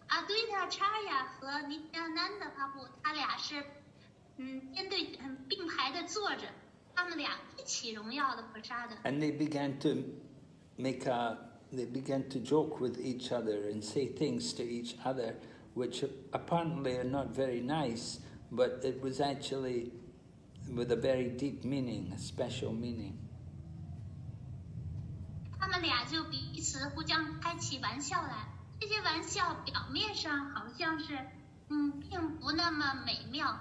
Advaita Acharya 和 Nityananda Prabhu 他俩是编队并排的坐着，他们俩一起荣耀的菩萨的。And they began to joke with each other and say things to each other, which apparently are not very nice, but it was actually with a very deep meaning, a special meaning. 他们俩就彼此互相开起玩笑来，这些玩笑表面上好像是并不那么美妙，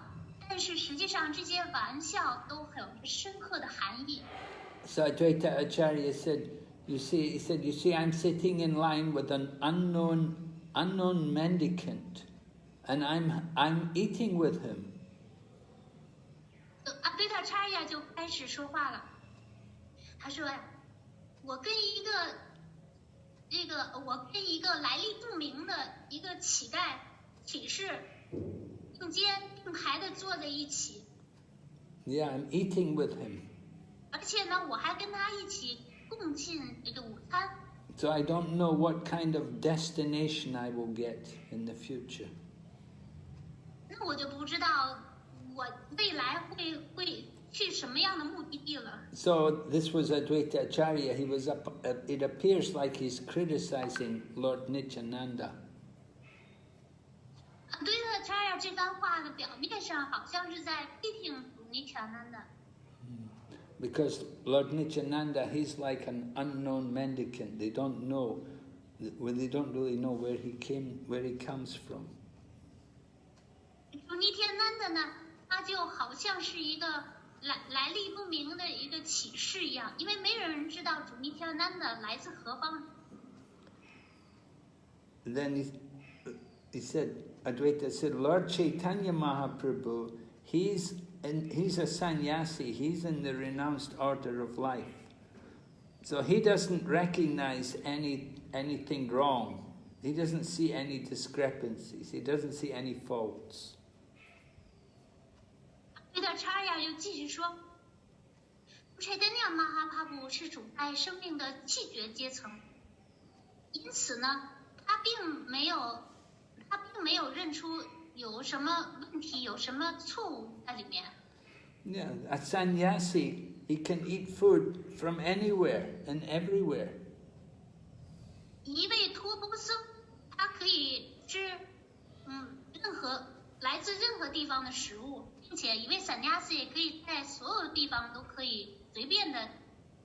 但是实际上这些玩笑都有着深刻的含义。So Advaita Acharya said, you see, I'm sitting in line with an unknown mendicant, and I'm eating with him. Advaita Acharya 就开始说话了，他说呀，我跟一个来历不明的一个乞丐乞士并肩并排的坐在一起。Yeah, I'm eating with him. 而且呢，我还跟他一起共进这个午餐。So I don't know what kind of destination I will get in the future. 那我就不知道我未来会去什么样的目的地了。So this was Advaita Acharya. It appears like he's criticizing Lord Nityananda. Advaita Acharya 这番话的表面上好像是在批评Nityananda。Because Lord Nityananda, he's like an unknown mendicant. They don't really know where he comes from. 主尼天南的呢，他就好像是一个来历不明的一个启示一样，因为没有人知道主尼天南的来自何方。Then he said, Advaita said, Lord Caitanya Mahaprabhu, he's a sannyasi, he's in the renounced order of life. So he doesn't recognize anything wrong. He doesn't see any discrepancies. He doesn't see any faults. 这个查亚又继续说，Caitanya Mahaprabhu 是处在生命的气绝阶层，因此呢，他并没有认出有什么问题，有什么错误在里面。Yeah, a sannyasi, he can eat food from anywhere and everywhere. 一位托钵僧，他可以吃来自任何地方的食物，并且一位散家子也可以在所有地方都可以随便的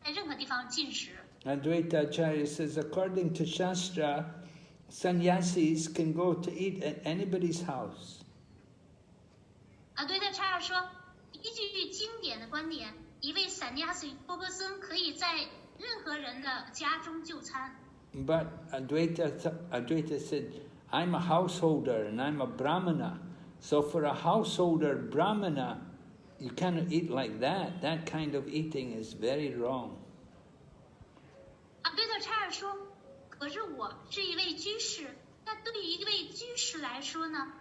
在任何地方进食。Advaita Acharya says, according to Shastra, sannyasis can go to eat at anybody's house. 对的，查尔说，依据经典的观点，一位散家子托钵僧可以在任何人的家中就餐。But Advaita said, I'm a householder and I'm a brahmana. So for a householder brahmana, you cannot eat like that. That kind of eating is very wrong. 对的，查尔说，可是我是一位居士，那对于一位居士来说呢，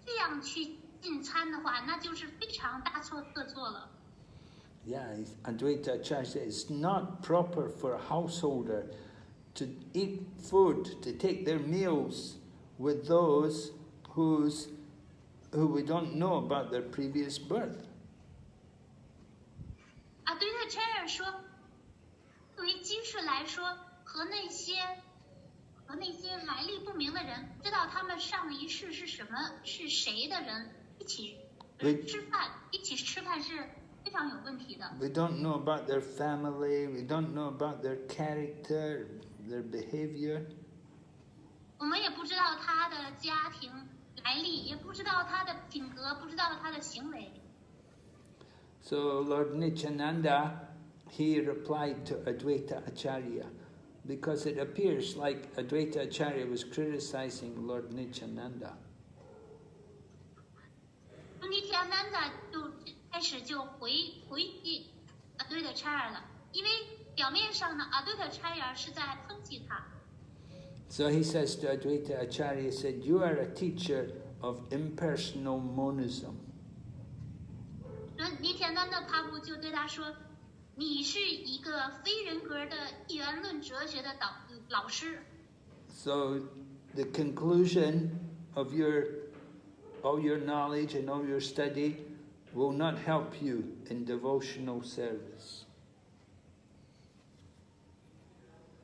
这样去进餐的话，那就是非常大错特错了。Yeah, Advaita Acharya says it's not proper for a householder to eat food, to take their meals with those who we don't know about their previous birth. 对的，查尔说，对于居士来说，和那些来历不明的人，知道他们上一世是谁的人，一起吃饭是非常有问题的。We don't know about their family, we don't know about their character, their behavior. 我们也不知道他的家庭来历，也不知道他的品格，不知道他的行为。So Lord Nityananda, he replied to Advaita Acharya, because it appears like Advaita Acharya was criticizing Lord Nityananda. Nityananda 就开始就回击Advaita Acharya了，因为表面上呢，Advaita Acharya是在抨击他。So he says to Advaita Acharya, said, you are a teacher of impersonal monism. Nityananda Prabhu 就对他说，你是一个非人格的一元论哲学的老师。So the conclusion of all your knowledge and all your study will not help you in devotional service.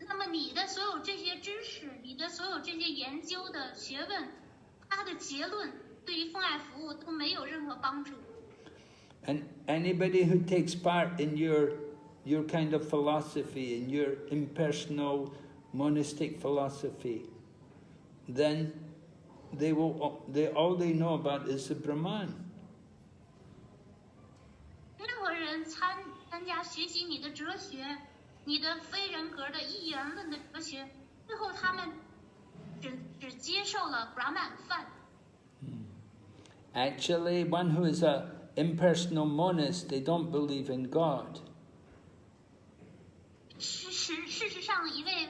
那么你的所有这些知识，你的所有这些研究的学问，它的结论对于奉爱服务都没有任何帮助。And anybody who takes part in your kind of philosophy, in your impersonal monastic philosophy, then all they know about is the Brahman. 任何人参加学习你的哲学，你的非人格的一元论的哲学，最后他们只接受了 Brahman 饭。Actually, one who is an impersonal monist, they don't believe in God. 事实上，一位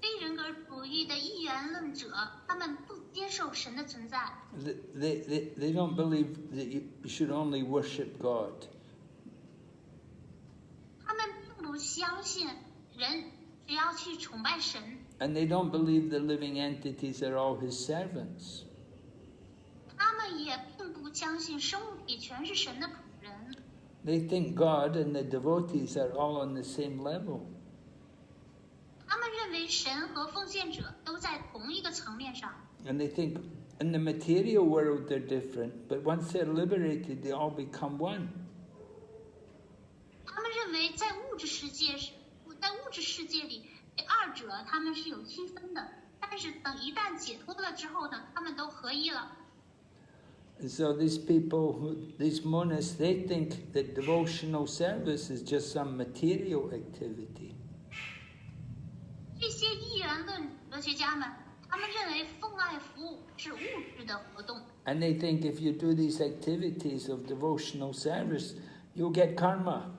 非人格主义的一元论者，他们不接受神的存在。They don't believe that you should only worship God. 他们并不相信人只要去崇拜神。And they don't believe the living entities are all his servants. 他们也并不相信生物体全是神的仆人。They think God and the devotees are all on the same level. 他们认为神和奉献者都在同一个层面上。And they think in the material world they're different, but once they're liberated, they all become one. 他们认为在物质世界里，二者他们是有区分的，但是等一旦解脱了之后呢，他们都合一了。And so these people, these monists, they think that devotional service is just some material activity. 这些一元论哲学家们，他们认为奉爱服务是物质的活动。And they think if you do these activities of devotional service, you'll get karma.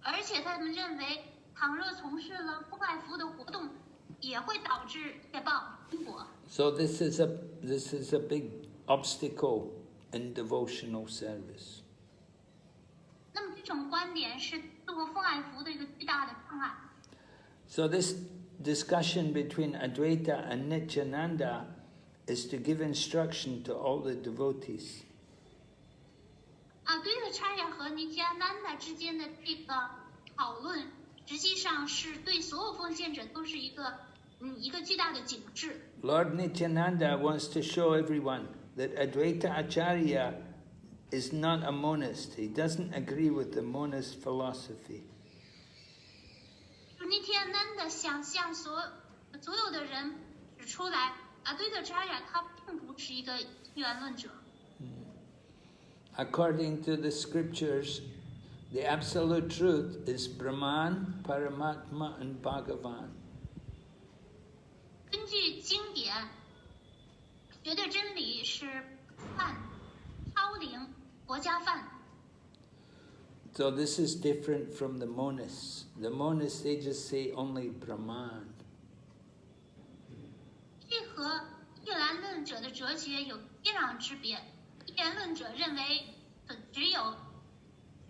而且他们认为，倘若从事了奉爱服务的活动，也会导致业报因果。So this is a big obstacle in devotional service. 那么这种观点是做奉爱服务的一个巨大的障碍。So this discussion between Advaita and Nityananda is to give instruction to all the devotees. 对了，查雅和尼提亚南达之间的这个讨论，实际上是对所有奉献者都是一个巨大的警示。Lord Nityananda wants to show everyone that Advaita Acharya is not a monist. He doesn't agree with the monist philosophy. 尼提亚南达想向所有的人指出来，对了，查雅他并不是一个一元论者。According to the scriptures, the absolute truth is Brahman, Paramatma, and Bhagavan. 根据经典，绝对真理是梵、超灵、国家梵。So this is different from the monists. The monists, they just say only Brahman. 这和一元论者的哲学有天壤之别。一元论者认为只有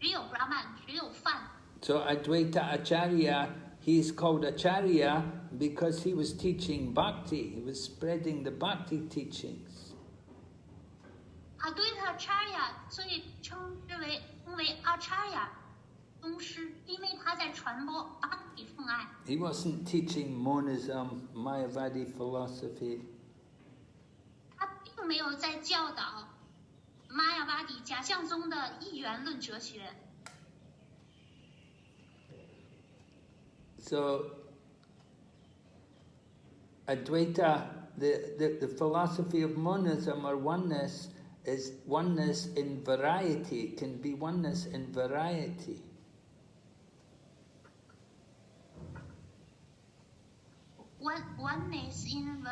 Brahman， 只有梵。So Advaita Acharya, he's called Acharya because he was teaching bhakti. He was spreading the bhakti teachings. 对了，查雅，所以称为阿查雅宗师，因为他在传播巴提奉爱。He wasn't teaching monism, Mayavadi philosophy. 他并没有在教导玛雅巴底假象宗的一元论哲学。So Advaita, the philosophy of monism or oneness is oneness in variety. It can be oneness in variety. Oneness in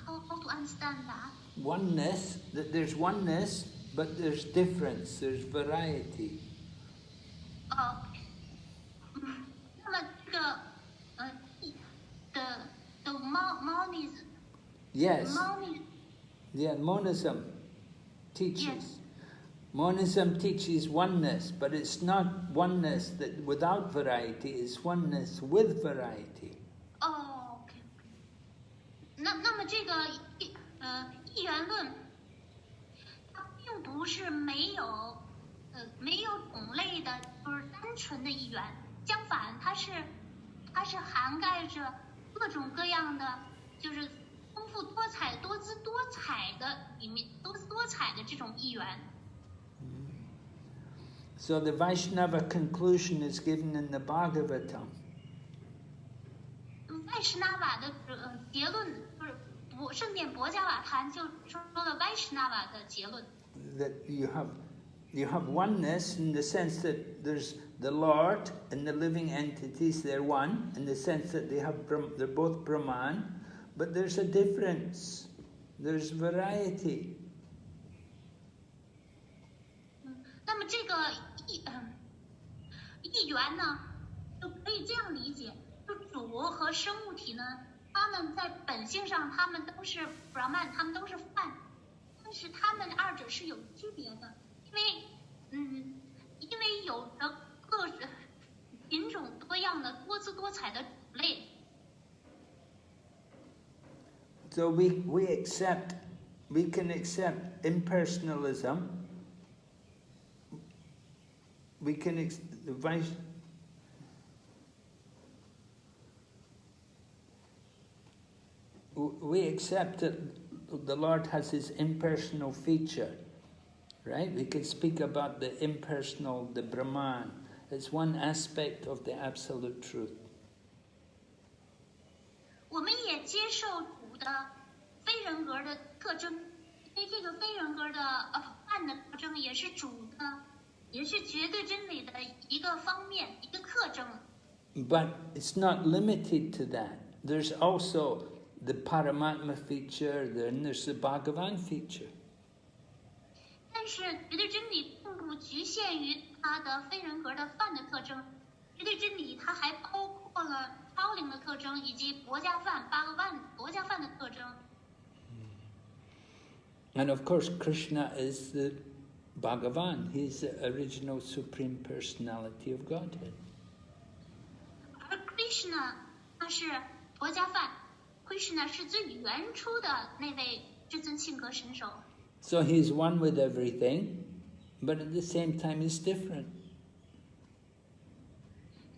how to understand that? Oneness, that there's oneness, but there's difference, there's variety. 那么这个the monism. Yes. Yeah, monism teaches. Yes. Monism teaches oneness, but it's not oneness that without variety, it's oneness with variety. OK。那么这个一元论，它并不是没有种类的，就是单纯的一元。相反，它是涵盖着各种各样的，就是丰富多彩、多姿多彩的里面多姿多彩的这种一元。So the Vaishnava conclusion is given in the Bhagavatam. 外什那瓦的结论就是圣殿博伽瓦坛就说了外什那瓦的结论。That you have oneness in the sense that there's the Lord and the living entities, they're one, in the sense that they're both Brahman, but there's a difference. There's variety. 那么这个一元呢，就可以这样理解，就主和生物体呢，他们在本性上他们都是 Brahman， 他们都是梵，但是他们二者是有区别的，因为有着各种品种多样的多姿多彩的种类。So we can accept impersonalism. We accept that the Lord has his impersonal feature, right? We can speak about the impersonal, the Brahman. It's one aspect of the absolute truth. 我们也接受主的非人格的特征，因为这个非人格的梵的特征也是主的。也是绝对真理的一个方面，一个特征。But it's not limited to that. There's also the Paramatma feature, then there's the Bhagavan feature. 但是绝对真理并不局限于它的非人格的梵的特征，绝对真理它还包括了超灵的特征以及博伽梵、博伽梵的特征。And of course, Krishna is the Bhagavan, he's the original supreme personality of Godhead. 而 Krishna 他是博伽梵 ，Krishna 是最原初的那位至尊性格神手。So he's one with everything, but at the same time he's different.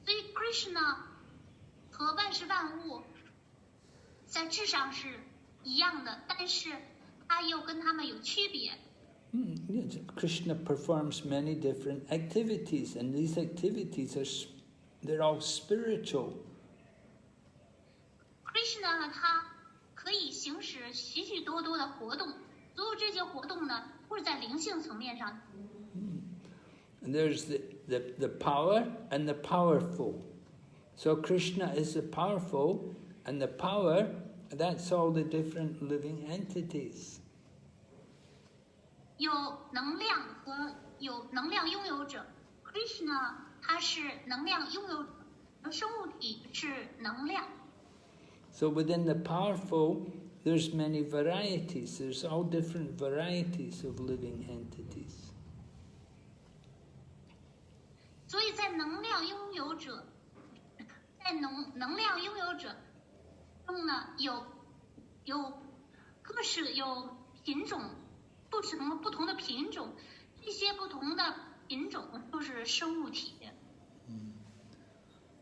所以 Krishna 和万事万物在质上是一样的，但是他又跟他们有区别。Yes, Krishna performs many different activities, and these activities they're all spiritual. Krishna 他可以行使许许多多的活动，所有这些活动呢，都是在灵性层面上。And there's the power and the powerful. So Krishna is the powerful, and the power, that's all the different living entities. 有能量和有能量拥有者 ，Krishna 他是能量拥有者，而生物体是能量。So within the powerful, there's many varieties. There's all different varieties of living entities. 所以在能量拥有者，在能量拥有者中呢，有各式有品种。不同的品种，这些不同的品种都是生物体。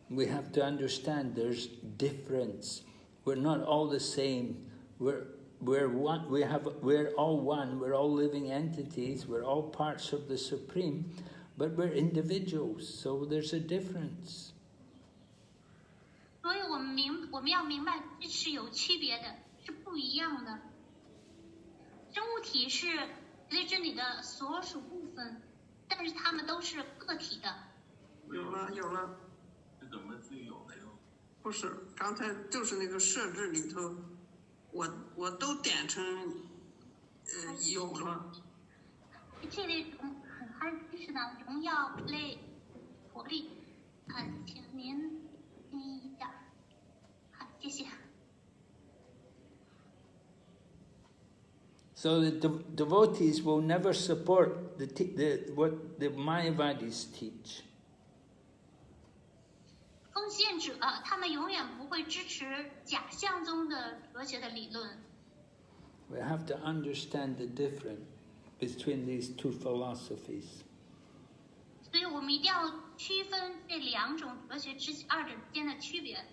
We have to understand there's difference. We're not all the same. We're one. We're all one. We're all living entities. We're all parts of the Supreme, but we're individuals. So there's a difference. 所以我们要明白，这是有区别的，是不一样的。生物体是绝对真理的所属部分，但是它们都是个体的。有了。这怎么是有的哟？不是，刚才就是那个设置里头，我都点成有了。这类还是呢，荣耀类活力，请您听一下，好，谢谢。So the devotees will never support what the Mayavadis teach. 奉献者他们永远不会支持假象中的哲学的理论。We have to understand the difference. between these two philosophies. 所以我们一定要区分这两种哲学二者之间的区别。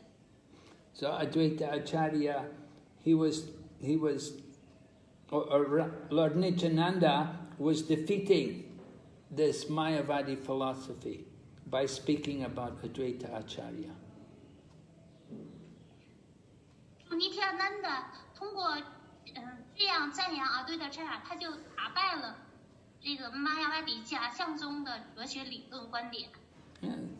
So Advaita Acharya, Lord Nityananda was defeating this Mayavadi philosophy by speaking about Advaita Acharya. 尼提亚南达通过这样赞扬阿对的这样，他就打败了这个玛雅瓦底假象中的哲学理论观点。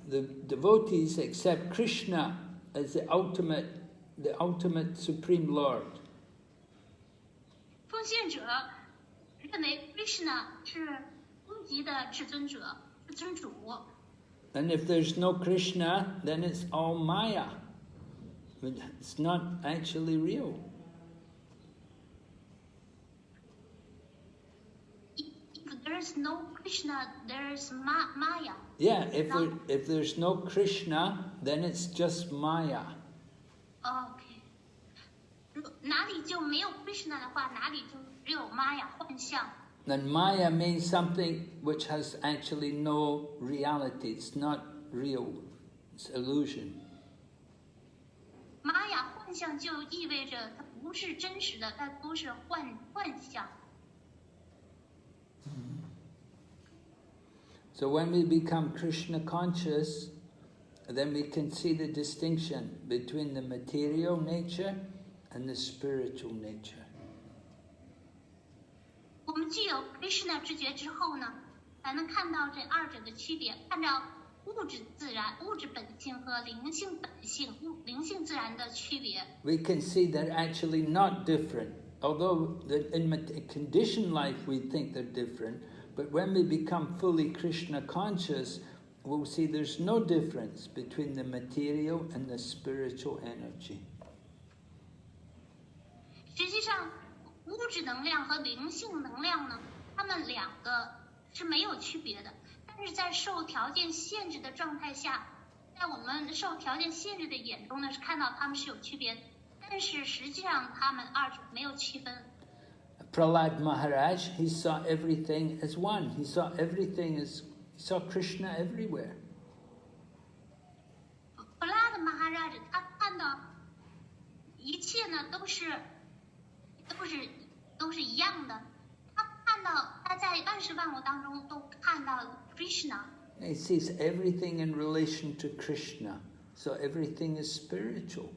The devotees accept Krishna as the ultimate supreme Lord. 奉献者认为 Krishna 是终极的至尊者、至尊主。And if there's no Krishna, then it's all Maya. It's not actually real. If there's no Krishna, there's Maya. Yeah, if there's no Krishna, then it's just Maya. OK， 哪里就没有 Krishna 的话，哪里就只有 Maya 幻象。Then Maya means something which has actually no reality. It's not real. It's illusion. 玛雅幻象就意味着它不是真实的，它都是幻象。So when we become Krishna conscious, then we can see the distinction between the material nature and the spiritual nature. 我们具有 Krishna 知觉之后呢，才能看到这二者的区别，看到物质自然、物质本性和灵性本性、灵性自然的区别。We can see they're actually not different. Although in conditioned life we think they're different, but when we become fully Krishna conscious, we'll see there's no difference between the material and the spiritual energy. 实际上，物质能量和灵性能量呢，它们两个是没有区别的。但是在受条件限制的状态下，在我们受条件限制的眼中呢，是看到它们是有区别的，但是实际上它们二者没有区分。Prahlad Maharaj, he saw everything as one. He saw Krishna everywhere. 普拉的玛哈拉吉他看到一切呢都是一样的，他在万事万物当中都看到 Krishna。 He sees everything in relation to Krishna, so everything is spiritual.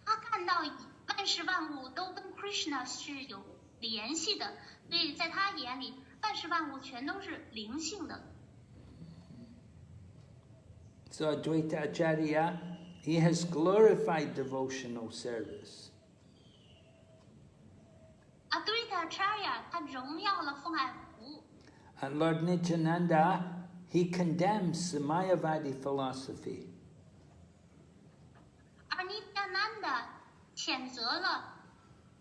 他看到万事万物都跟 Krishna 是有联系的，所以在他眼里，万事万物全都是灵性的。So Advaita Acharya, he has glorified devotional service. Advaita Acharya 他荣耀了奉爱服务。 And Lord Nityananda, he condemns the Mayavadi philosophy. 而尼迦南达谴责了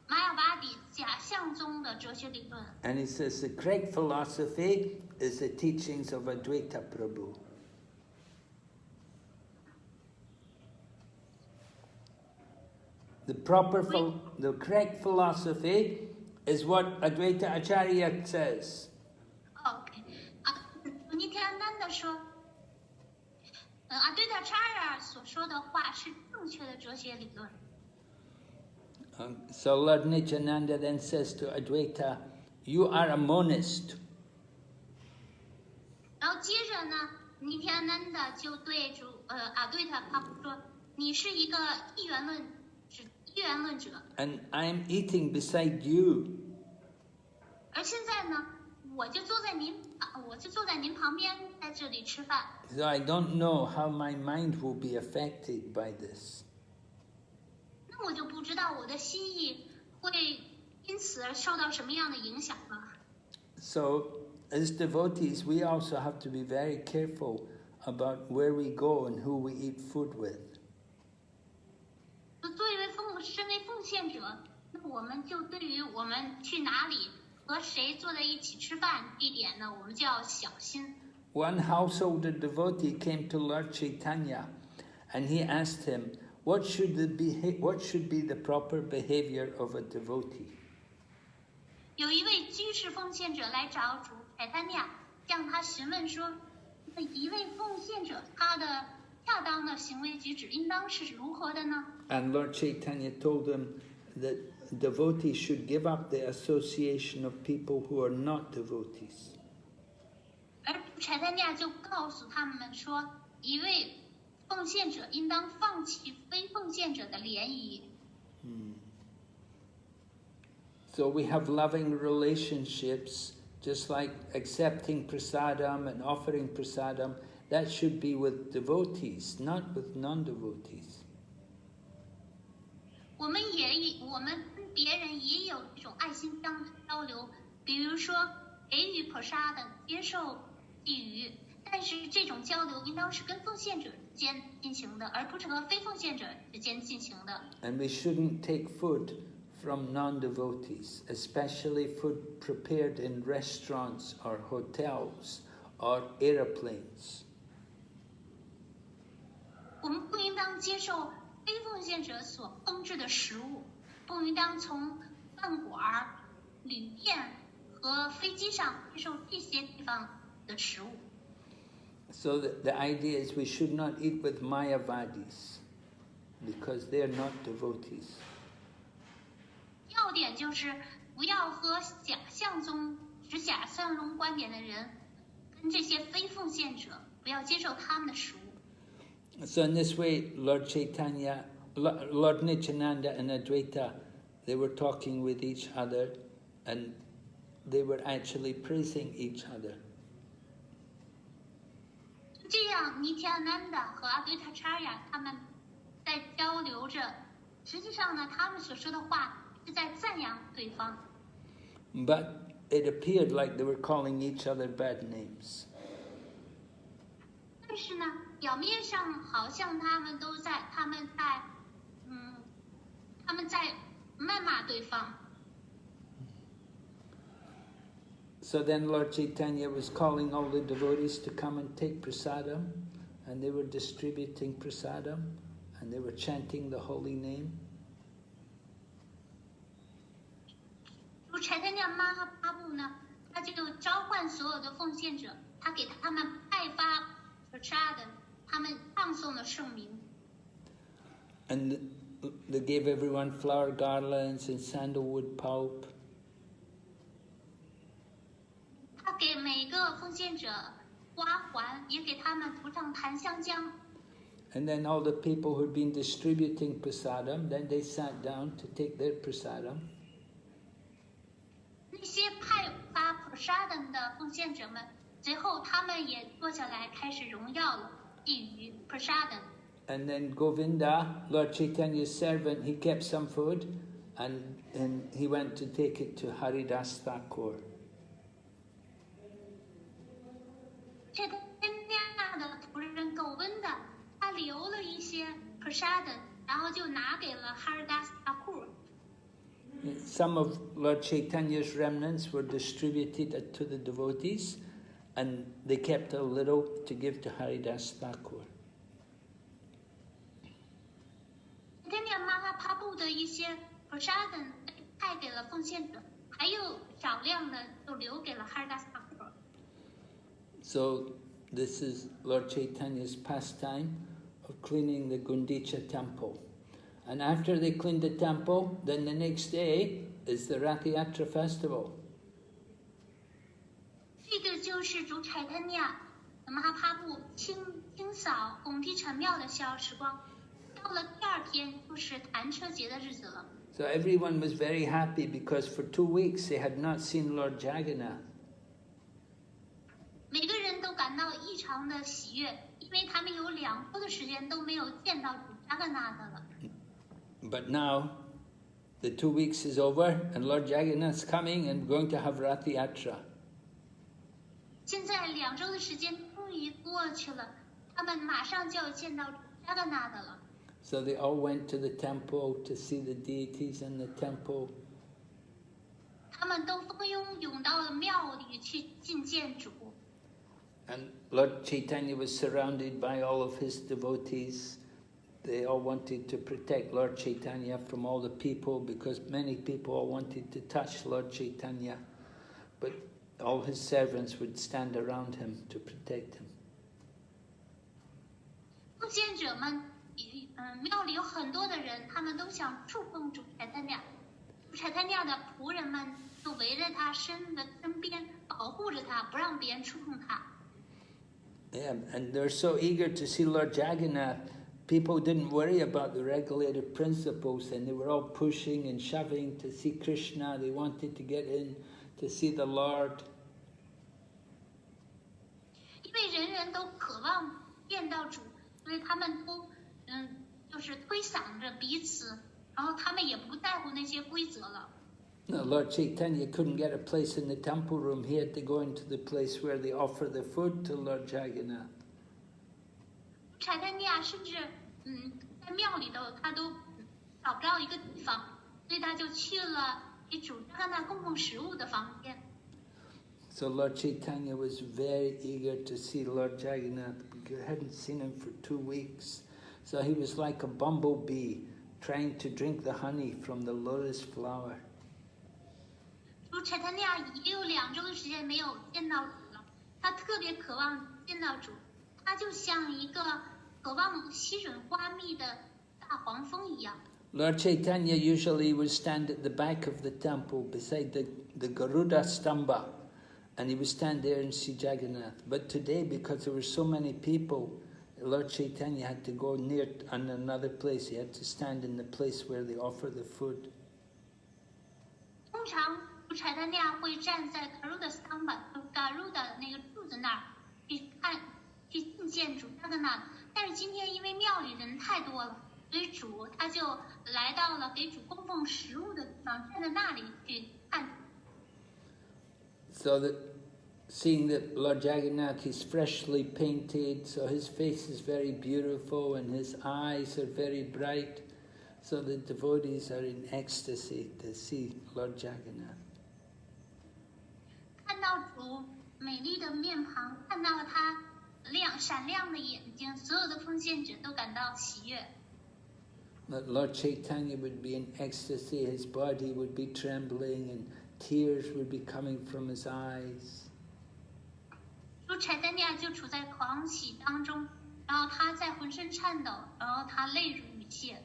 玛雅瓦底假象中的哲学理论。 And he says the correct philosophy is the teachings of Advaita Prabhu. The correct philosophy is what Advaita Acharya says. OK， 尼迦南达说，Advaita Acharya 所说的话是正确的哲学理论。 So Lord Nityananda then says to Advaita, "You are a monist." 然后接着呢，尼迦南达就对Advaita Prabhu说：“你是一个一元论者。 And I'm eating beside you. 而现在呢，我就坐在您旁边，在这里吃饭。 So I don't know how my mind will be affected by this. 那我就不知道我的心意会因此而受到什么样的影响了。 So as devotees, we also have to be very careful about where we go and who we eat food with. 作为身为奉献者，那我们就对于我们去哪里和谁坐在一起吃饭地点呢，我们就要小心。 One householder devotee came to Lord Caitanya and he asked him, what should be the proper behavior of a devotee? 有一位居士奉献者来找主Caitanya，向他询问说，那一位奉献者他的恰当的行为举止应当是如何的呢？ And Lord Chaitanya told them that devotees should give up the association of people who are not devotees. 而主Caitanya就告诉他们说，一位奉献者应当放弃非奉献者的联谊。So we have loving relationships, just like accepting prasadam and offering prasadam. That should be with devotees, not with non-devotees. 我们跟别人也有这种爱心交流，比如说给予 prasad 接受寄予，但是这种交流应当是跟奉献者之间进行的，而不是和非奉献者之间进行的。 And we shouldn't take food from non-devotees, especially food prepared in restaurants or hotels or aeroplanes. 我们不应当接受非奉献者所烹制的食物，不应当从饭馆、旅店和飞机上接受这些地方的食物。 So the idea is we should not eat with Mayavadis because they are not devotees. 要点就是不要和持假象中观点的人，跟这些非奉献者，不要接受他们的食物。 So in this way, Lord Chaitanya, Lord Nityananda and Advaita, they were talking with each other and they were actually praising each other. 这样，尼迦南达和阿维塔查亚他们在交流着，实际上呢，他们所说的话是在赞扬对方。 But it appeared like they were calling each other bad names. 但是呢，表面上好像他们在谩骂对方。 So then Lord Chaitanya was calling all the devotees to come and take prasadam, and they were distributing prasadam, and they were chanting the holy name. 主Chaitanya Mahaprabhu呢，他就召唤所有的奉献者，他给他们派发 prasad， 他们唱诵了圣名。 And they gave everyone flower garlands and sandalwood pulp. 他给每个奉献者花环，也给他们涂上檀香浆。 And then all the people who'd been distributing prasadam, then they sat down to take their prasadam. 那些派发 prasad 的奉献者们，随后他们也坐下来开始荣耀了，寄予 prasad。 And then Govinda, Lord Chaitanya's servant, he kept some food and he went to take it to Haridas Thakur. 这个天价的仆人狗温的，他留了一些 prasad， 然后就拿给了 Haridas Thakur。 Some of Lord Chaitanya's remnants were distributed to the devotees, and they kept a little to give to Haridas Thakur. Caitanya Mahaprabhu 的一些 prasad 派给了奉献者，还有少量的就留给了 Haridas Thakur。 So this is Lord Chaitanya's pastime of cleaning the Gundicha temple. And after they cleaned the temple, then the next day is the Rathayatra festival. 这个就是主Chaitanya Mahaprabhu 清扫拱地城庙的小时光。到了第二天就是弹车节的日子了。 So everyone was very happy because for 2 weeks they had not seen Lord Jagannath. 每个人都感到异常的喜悦，因为他们有2周的时间都没有见到主Jagannath了。 But now, the 2 weeks is over and Lord Jagannath's coming and going to have Rathayatra. 现在2周的时间终于过去了，他们马上就要见到主Jagannath了。 So they all went to the temple to see the deities in the temple. 他们都蜂拥涌到了庙里去觐见主。 And Lord Chaitanya was surrounded by all of his devotees. they all wanted to protect Lord Caitanya from all the people, because many people all wanted to touch Lord Caitanya, but all his servants would stand around him to protect him. 奉献者们，庙里有很多的人，他们都想触碰主柴坦亚，主柴坦亚的仆人们就围在他身边，保护着他，不让别人触碰他。Yeah, and they're so eager to see Lord Jagannath. People didn't worry about the regulative principles, and they were all pushing and shoving to see Krishna. They wanted to get in to see the Lord. 因为人人都渴望见到主，所以他们都就是推搡着彼此，然后他们也不在乎那些规则了。Now, Lord Chaitanya couldn't get a place in the temple room. He had to go into the place where they offer the food to Lord Jagannath. 柴坦亚甚至在庙里头他都找不到一个地方，所以他就去了给主扎那供奉食物的房间。So Lord Chaitanya was very eager to see Lord Jagannath because he hadn't seen him for 2 weeks. So he was like a bumblebee trying to drink the honey from the lotus flower. 主柴坦亚已经有2周的时间没有见到主了，他特别渴望见到主，他就像一个渴望吸吮花蜜的大黄蜂一样。Lord Chaitanya usually would stand at the back of the temple beside the Garuda Stamba, and he would stand there and see Jagannath. But today, because there were so many people, Lord Chaitanya had to go near in another place. He had to stand in the place where they offer the food. 通常主柴坦亚会站在 Garuda Stamba、Garuda 那个柱子那儿去觐见主扎格纳，但是今天因为庙里人太多了，所以主他就来到了给主供奉食物的地方，站在那里去看。So that seeing that Lord Jagannath is freshly painted, so his face is very beautiful and his eyes are very bright, so the devotees are in ecstasy to see Lord Jagannath. 看到主美丽的面庞，看到他闪亮的眼睛，所有的奉献者都感到喜悦。That Lord Chaitanya would be in ecstasy, his body would be trembling and tears would be coming from his eyes. 主柴坦亚就处在狂喜当中，然后他在浑身颤抖，然后他泪如雨下。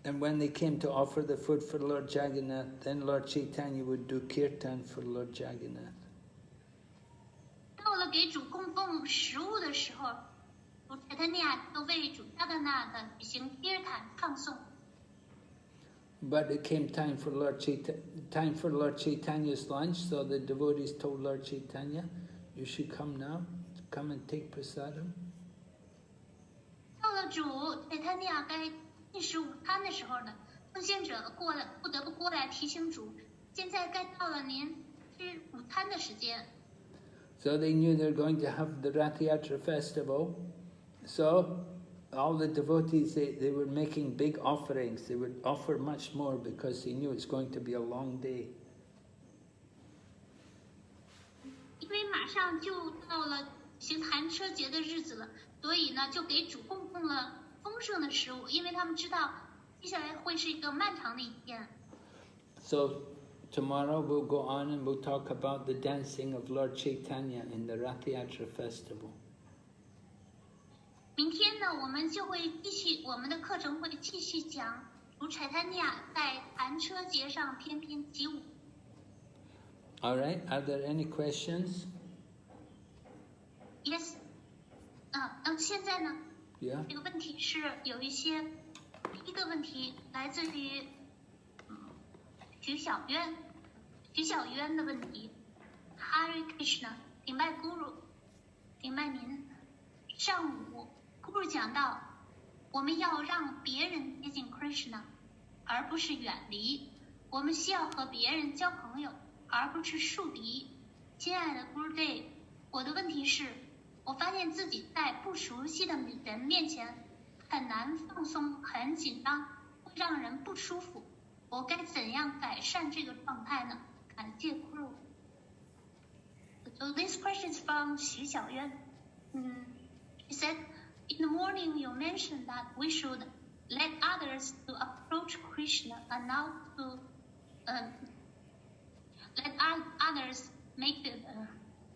And when they came to offer the food for Lord Jagannath, then Lord Chaitanya would do kirtan for Lord Jagannath. 到了给主供奉食物的时候，主柴坦亚就为主扎格纳的举行kirtan唱诵。But it came time for Lord Chaitanya's lunch, so the devotees told Lord Chaitanya, "You should come now, come and take prasadam." 到了主柴坦亚该进食午餐的时候呢，奉献者不得不过来提醒主，现在该到了您吃午餐的时间。So they knew they were going to have the Rath-yatra festival. So all the devotees, they were making big offerings. They would offer much more because they knew it's going to be a long day. 因为马上就到了行坛车节的日子了，所以呢就给主供奉了丰盛的食物，因为他们知道接下来会是一个漫长的一天。So tomorrow we'll go on and we'll talk about the dancing of Lord Chaitanya in the Rath-yatra festival. 明天呢，我们就会我们的课程会继续讲主柴坦亚在坛车节上翩翩起舞。All right, are there any questions? Yes. 现在呢？ Yeah. 这个问题是有一些，第一个问题来自于徐小渊的问题。Hare Krishna， 顶拜 Guru， 顶拜您。上午 Guru 讲到，我们要让别人接近 Krishna， 而不是远离。我们需要和别人交朋友，而不是树敌。亲爱的 Guru Dev， 我的问题是，我发现自己在不熟悉的人面前很难放松，很紧张，会让人不舒服。我该怎样改善这个状态呢？感谢 Guru。So this question is from Xu Xiaoyuan. She said, in the morning you mentioned that we should let others to approach Krishna and not to let others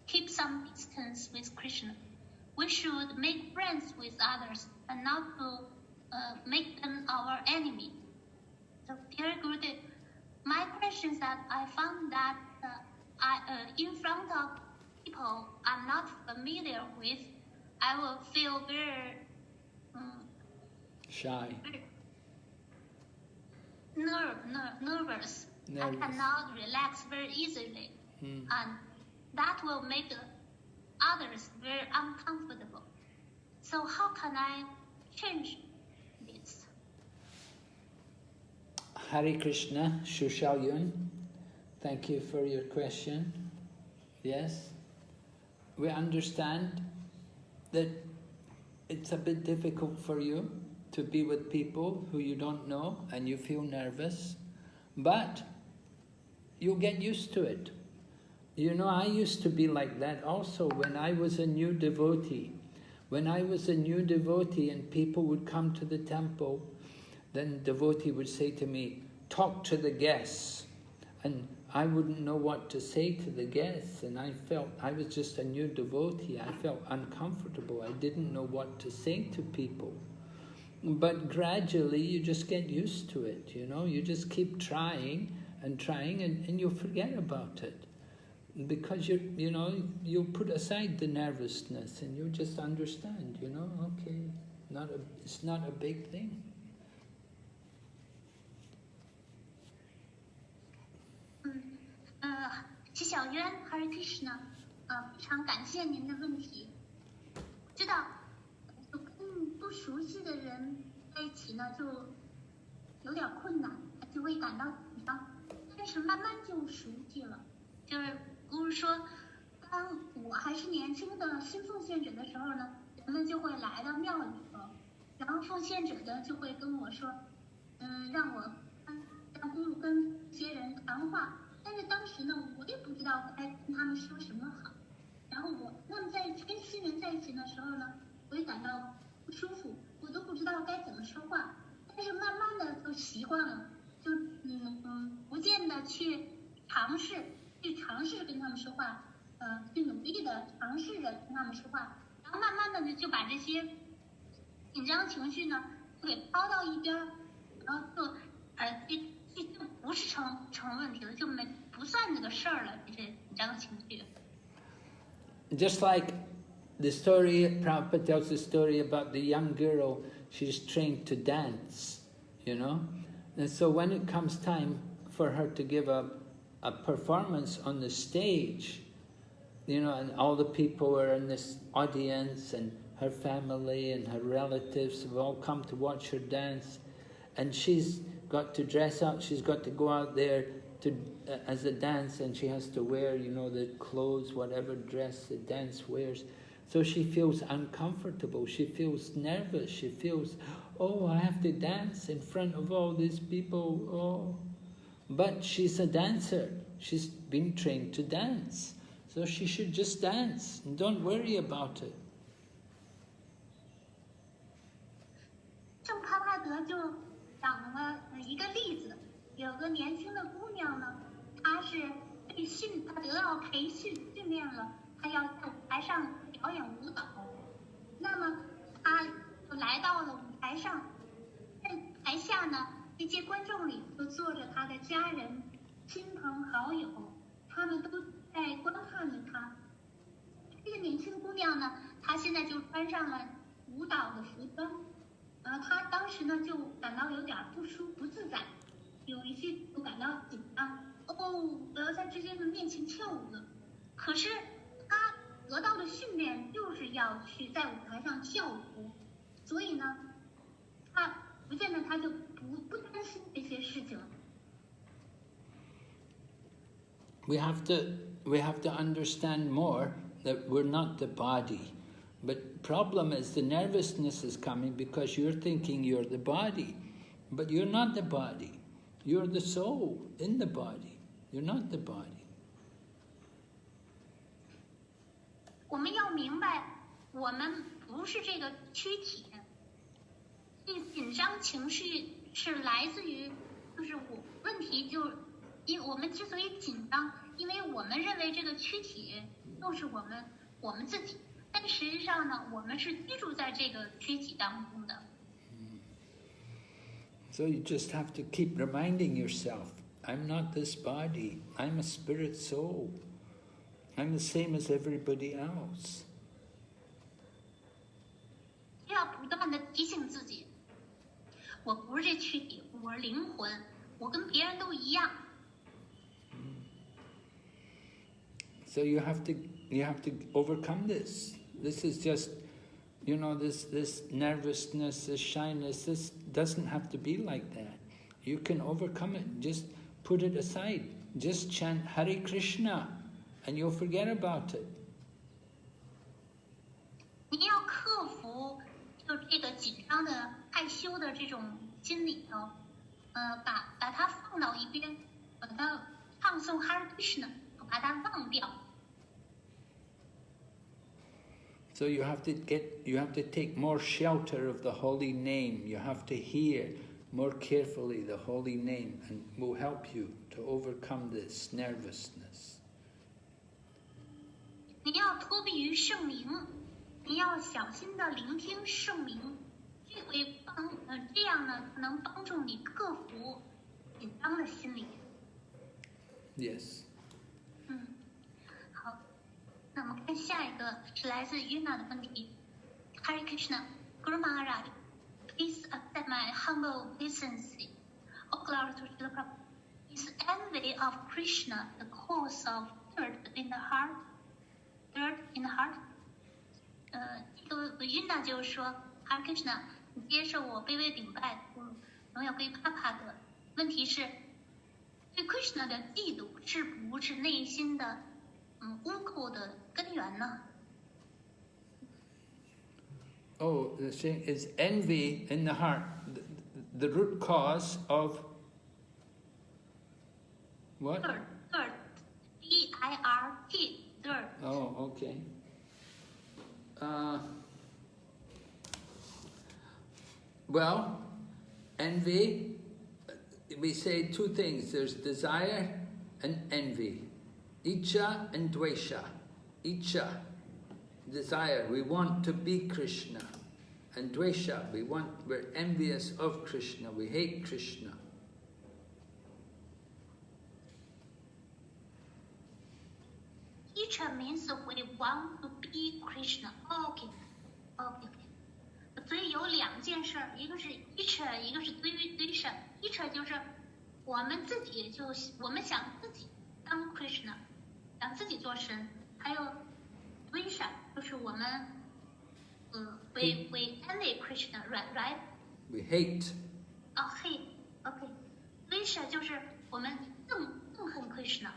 keep some distance with Krishna. We should make friends with others and not to make them our enemy. So, dear Gurudev, my question is that I found that in front of people I'm not familiar with, I will feel very shy, nervous. I cannot relax very easily, and that will make others very uncomfortable. So how can I change this? Hare Krishna, Xu Xiaoyun, thank you for your question. Yes, we understand that it's a bit difficult for you to be with people who you don't know and you feel nervous, but you'll get used to it. You know, I used to be like that also when I was a new devotee. When I was a new devotee and people would come to the temple, then the devotee would say to me, talk to the guests. And I wouldn't know what to say to the guests, and I felt I was just a new devotee. I felt uncomfortable. I didn't know what to say to people. But gradually you just get used to it, you know. You just keep trying and you'll forget about it. Because you'll put aside the nervousness and you'll just understand, you know, okay, it's not a big thing. Xu Xiaoyuan, Hare Krishna, 非常感谢您的问题。知道，就跟不熟悉的人在一起呢，就有点困难，就会感到紧张。但是慢慢就熟悉了。就是不是说，当我还是年轻的新奉献者的时候呢，人们就会来到庙里头，然后奉献者呢就会跟我说，让咕噜跟这些人谈话。但是当时呢，我也不知道该跟他们说什么好。然后那么在跟新人在一起的时候呢，我也感到不舒服，我都不知道该怎么说话。但是慢慢的就习惯了，就不见得去尝试跟他们说话，去努力的尝试着跟他们说话，然后慢慢的呢就把这些紧张情绪呢就给抛到一边，然后就不是成问题了，就不算那个事儿了，这些紧张情绪。Just like the story, Prabhupada tells the story about the young girl, she's trained to dance, you know? And so when it comes time for her to give a performance on the stage, you know, and all the people are in this audience, and her family and her relatives have all come to watch her dance, and she's got to dress up, she's got to go out there as a dance, and she has to wear, you know, the clothes, whatever dress the dance wears. So she feels uncomfortable, she feels nervous, she feels, oh, I have to dance in front of all these people, oh. But she's a dancer, she's been trained to dance, so she should just dance, and don't worry about it. 圣帕帕德就讲了一个例子，有个年轻的姑娘呢，她得到培训训练了，她要在舞台上表演舞蹈。那么她就来到了舞台上，在台下呢，这些观众里都坐着她的家人、亲朋好友，他们都在观看着她。这个年轻姑娘呢，她现在就穿上了舞蹈的服装。他当时呢就感到有点不自在，有一些就感到紧张。哦，我要在这些人面前跳舞了。可是他得到的训练就是要去在舞台上跳舞，所以呢，他不见得他就不担心这些事情。We have to understand more that we're not the body. But problem is the nervousness is coming because you're thinking you're the body. But you're not the body. You're the soul in the body. You're not the body. 我们要明白，我们不是这个躯体。这个紧张情绪是来自于，就是问题因为我们之所以紧张，因为我们认为这个躯体就是我们自己，但实际上呢，我们是居住在这个躯体当中的。So you just have to keep reminding yourself, I'm not this body, I'm a spirit soul. I'm the same as everybody else. 要不断的提醒自己，我不是这躯体，我是灵魂，我跟别人都一样。So you have to overcome this. This is just, this nervousness, this shyness, this doesn't have to be like that. You can overcome it. Just put it aside. Just chant Hare Krishna and you'll forget about it. 你要克服就这个紧张的、害羞的这种心理头，把它放到一边，把它唱诵 Hare Krishna， 把它忘掉。So you have to take more shelter of the holy name. You have to hear more carefully the holy name, and will help you to overcome this nervousness. 你要托庇于圣名，你要小心的聆听圣名，这样呢能帮助你克服紧张的心理。Yes. 好，那我们看下一个是来自 Yuna 的问题。Hare Krishna, Guru Maharaj, please accept my humble obeisances. All glory to Srila Prabhupada. Is envy of Krishna the cause of dirt in the heart? Dirt in the heart? 这个 Yuna 就是说 ，Hare Krishna， 你接受我卑微禀拜，荣耀归帕帕的。问题是，对 Krishna 的嫉妒是不是内心的污垢的根源呢？ Oh, the thing is envy in the heart, the root cause of what? Dirt, D-I-R-T, dirt. Oh, okay. Well, envy, we say two things. There's desire and envy. Icha and dvesha. Icha, desire, we want to be Krishna. And dvesha, we're envious of Krishna, we hate Krishna. Icha means we want to be Krishna. Okay. 所以有两件事，一个是 icha， 一个是 dvesha。icha 就是我们想自己当 Krishna， 想自己做神，还有 dvesha 就是我们we envy Krishna, right? We hate. hate. Okay. dvesha 就是我们憎恨 Krishna。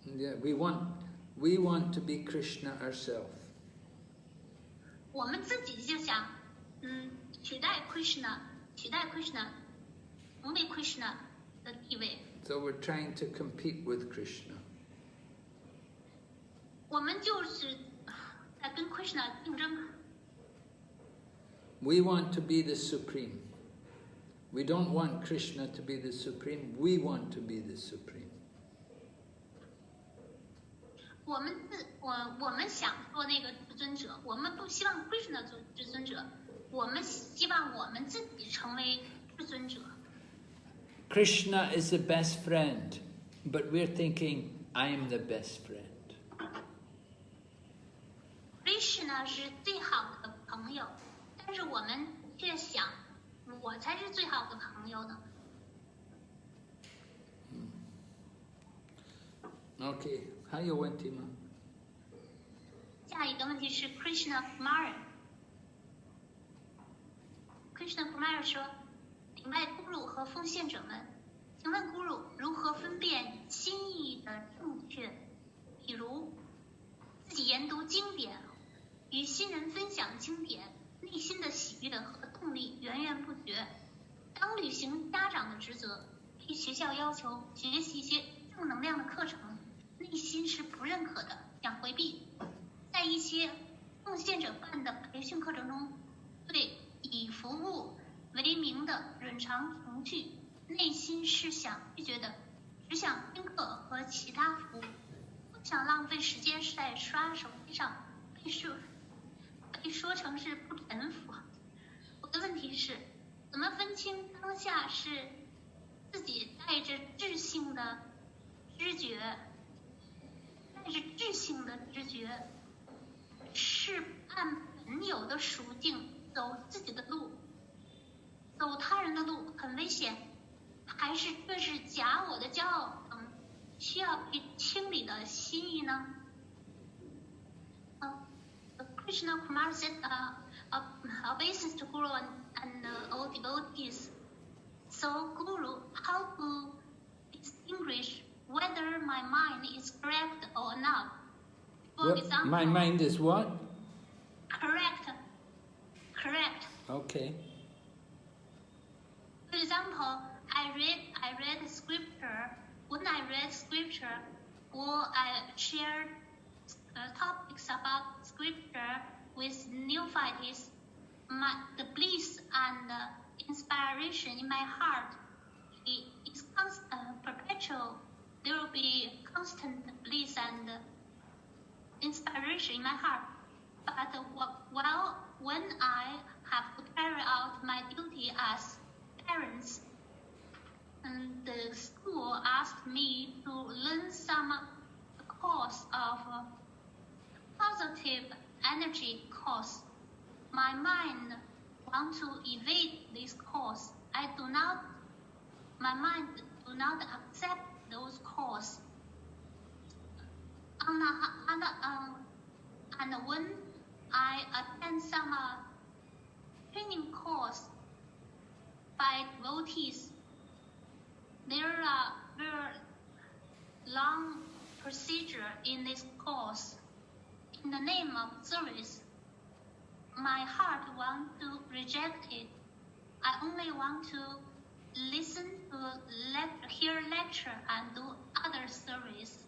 Yeah, we want to be Krishna ourselves. 我们自己就想，取代 Krishna， 成为 Krishna 的地位。So we're trying to compete with Krishna. 我们就是在跟 Krishna 竞争。We want to be the supreme. We don't want Krishna to be the supreme. We want to be the supreme. 我们想做那个至尊者，我们不希望 Krishna 做至尊者，我们希望我们自己成为至尊者。Krishna is the best friend, but we're thinking, I am the best friend. Krishna 是最好的朋友，但是我们却想，我才是最好的朋友呢。Okay, 还有问题吗？下一个问题是 Krishna Kumar。Krishna Kumar 说：“顶拜 Guru 和奉献者们，请问 Guru 如何分辨心意的正确？比如自己研读经典，与新人分享经典，内心的喜悦和动力源源不绝。当履行家长的职责，被学校要求学习一些正能量的课程，内心是不认可的，想回避。在一些奉献者办的培训课程中，对以服务为名的冗长程序，内心是想拒绝的，只想听课和其他服务，不想浪费时间在刷手机上，被说成是不臣服。我的问题是，怎么分清当下是自己带着智性的知觉，是按本有的属性走自己的路，走他人的路很危险，还是这是假我的骄傲等需要被清理的心意呢？Krishna Kumar said, obeisance to Guru and all devotees. So, Guru, how to distinguish whether my mind is correct or not? For example, my mind is what? Correct. Okay. For example, I read scripture. When I read scripture, or I shared topics about scripture with neophytes, the bliss and inspiration in my heart is perpetual. There will be constant bliss and inspiration in my heart. But when I have to carry out my duty as parents, and the school asked me to learn some course of positive energy course. My mind wants to evade this course. My mind do not accept those course. And when I attend some training course by devotees, there are very long procedure in this course. In the name of service, my heart wants to reject it. I only want to listen to hear lecture and do other service.